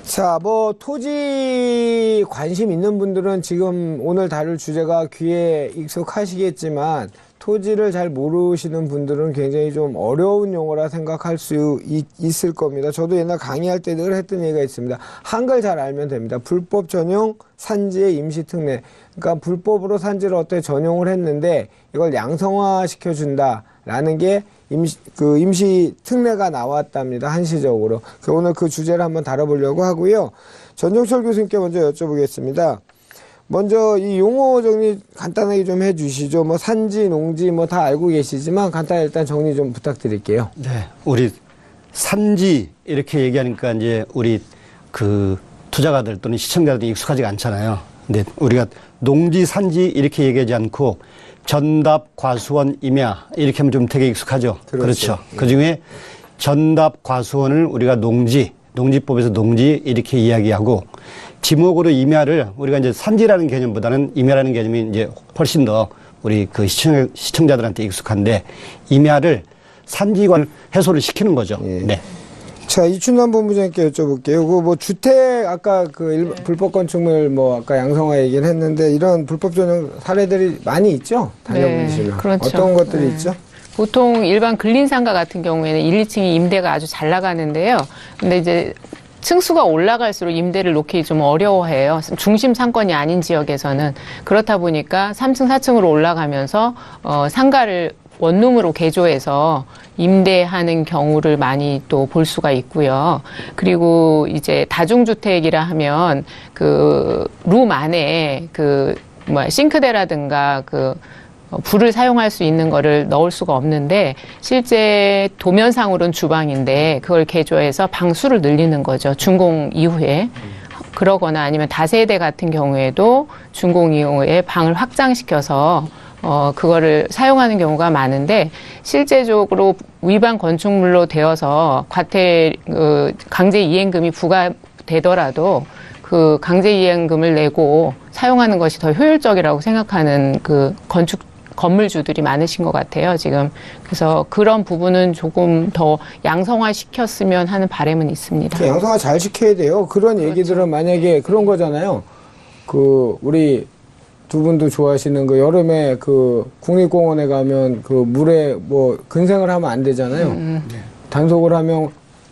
자, 뭐 토지 관심 있는 분들은 지금 오늘 다룰 주제가 귀에 익숙하시겠지만 토지를 잘 모르시는 분들은 굉장히 좀 어려운 용어라 생각할 수 있을 겁니다. 저도 옛날 강의할 때 늘 했던 얘기가 있습니다. 한글 잘 알면 됩니다. 불법 전용 산지의 임시 특례. 그러니까 불법으로 산지를 어떻게 전용을 했는데 이걸 양성화 시켜준다라는 게 임시 특례가 나왔답니다. 한시적으로. 오늘 그 주제를 한번 다뤄보려고 하고요. 전종철 교수님께 먼저 여쭤보겠습니다. 먼저 이 용어 정리 간단하게 좀 해주시죠. 뭐 산지, 농지 뭐 다 알고 계시지만 간단히 일단 정리 좀 부탁드릴게요. 네, 우리 산지 이렇게 얘기하니까 이제 우리 그 투자가들 또는 시청자들이 익숙하지가 않잖아요. 근데 우리가 농지, 산지 이렇게 얘기하지 않고 전답, 과수원, 임야 이렇게 하면 좀 되게 익숙하죠. 그렇죠. 그중에 전답, 과수원을 우리가 농지법에서 농지 이렇게 이야기하고 지목으로 임야를 우리가 이제 산지라는 개념보다는 임야라는 개념이 이제 훨씬 더 우리 그 시청자들한테 익숙한데 임야를 산지관 해소를 시키는 거죠. 예. 네. 자, 이춘남 본부장님께 여쭤볼게요. 그 뭐 주택 아까 그 불법 건축물 뭐 아까 양성화 얘기를 했는데 이런 불법 전용 사례들이 많이 있죠? 다녀보시면. 네, 그렇죠. 어떤 것들이 있죠? 보통 일반 근린상가 같은 경우에는 1, 2층이 임대가 아주 잘 나가는데요. 근데 이제 층수가 올라갈수록 임대를 놓기 좀 어려워해요. 중심 상권이 아닌 지역에서는. 그렇다 보니까 3층, 4층으로 올라가면서 상가를 원룸으로 개조해서 임대하는 경우를 많이 또 볼 수가 있고요. 그리고 이제 다중주택이라 하면 그 룸 안에 싱크대라든가 불을 사용할 수 있는 거를 넣을 수가 없는데 실제 도면상으로는 주방인데 그걸 개조해서 방수를 늘리는 거죠. 준공 이후에. 그러거나 아니면 다세대 같은 경우에도 준공 이후에 방을 확장시켜서 그거를 사용하는 경우가 많은데 실제적으로 위반 건축물로 되어서 강제 이행금이 부과되더라도 그 강제 이행금을 내고 사용하는 것이 더 효율적이라고 생각하는 건물주들이 많으신 것 같아요, 지금. 그래서 그런 부분은 조금 더 양성화 시켰으면 하는 바람은 있습니다. 양성화 잘 시켜야 돼요. 그런 얘기들은 만약에 그런 거잖아요. 우리 두 분도 좋아하시는 여름에 국립공원에 가면 물에 근생을 하면 안 되잖아요. 단속을 하면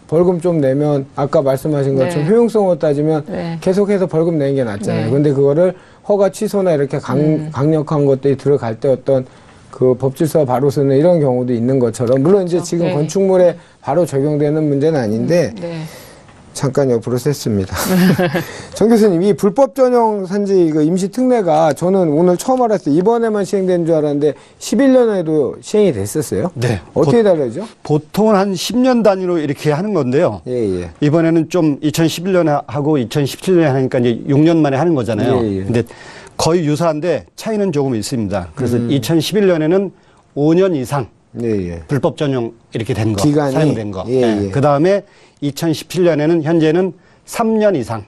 벌금 좀 내면 아까 말씀하신 것처럼 효용성으로 따지면 계속해서 벌금 내는 게 낫잖아요. 근데 그거를 허가 취소나 이렇게 강력한 것들이 들어갈 때 어떤 법질서 바로 쓰는 이런 경우도 있는 것처럼 물론 이제 지금 건축물에 바로 적용되는 문제는 아닌데 잠깐 옆으로 셌습니다. 정 교수님, 이 불법 전용 산지 임시 특례가 저는 오늘 처음 알았어요. 이번에만 시행된 줄 알았는데 11년에도 시행이 됐었어요? 네. 어떻게 다르죠? 보통은 한 10년 단위로 이렇게 하는 건데요. 예. 이번에는 좀 2011년에 하고 2017년에 하니까 이제 6년 만에 하는 거잖아요. 예. 근데 거의 유사한데 차이는 조금 있습니다. 그래서 2011년에는 5년 이상 불법 전용 이렇게 된 거, 기간이? 사용된 거. 예. 그 다음에 2017년에는 현재는 3년 이상.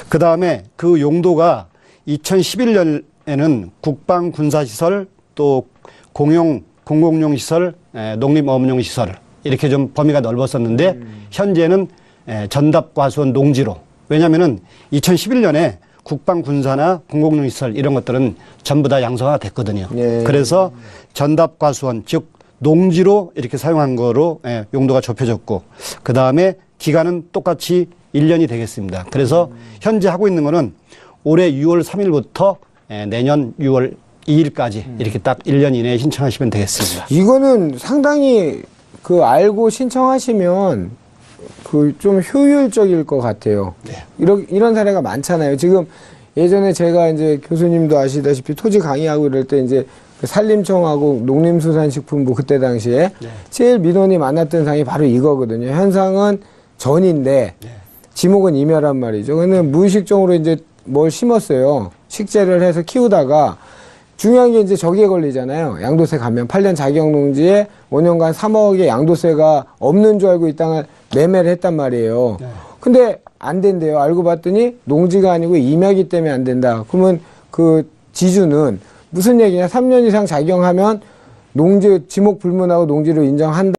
그 다음에 그 용도가 2011년에는 국방군사시설 또 공공용 시설, 농림어업용 시설 이렇게 좀 범위가 넓었었는데 현재는 전답과수원 농지로. 왜냐하면은 2011년에 국방군사나 공공용 시설 이런 것들은 전부 다 양성화가 됐거든요. 예. 그래서 전답과수원 즉 농지로 이렇게 사용한 거로 용도가 좁혀졌고 그 다음에 기간은 똑같이 1년이 되겠습니다. 그래서 현재 하고 있는 거는 올해 6월 3일부터 내년 6월 2일까지 이렇게 딱 1년 이내에 신청하시면 되겠습니다. 이거는 상당히 그 알고 신청하시면 그 좀 효율적일 것 같아요. 네. 이런 사례가 많잖아요. 지금 예전에 제가 이제 교수님도 아시다시피 토지 강의하고 이럴 때 이제 그 산림청하고 농림수산식품부 그때 당시에 제일 민원이 많았던 상이 바로 이거거든요. 현상은 전인데 지목은 임야란 말이죠. 근데 무의식적으로 이제 뭘 심었어요. 식재를 해서 키우다가 중요한 게 이제 저기에 걸리잖아요. 양도세 가면 8년 자격농지에 5년간 3억의 양도세가 없는 줄 알고 이 땅을 매매를 했단 말이에요. 근데 안 된대요. 알고 봤더니 농지가 아니고 임야기 때문에 안 된다. 그러면 그 지주는 무슨 얘기냐? 3년 이상 작용하면 농지 지목 불문하고 농지로 인정한다.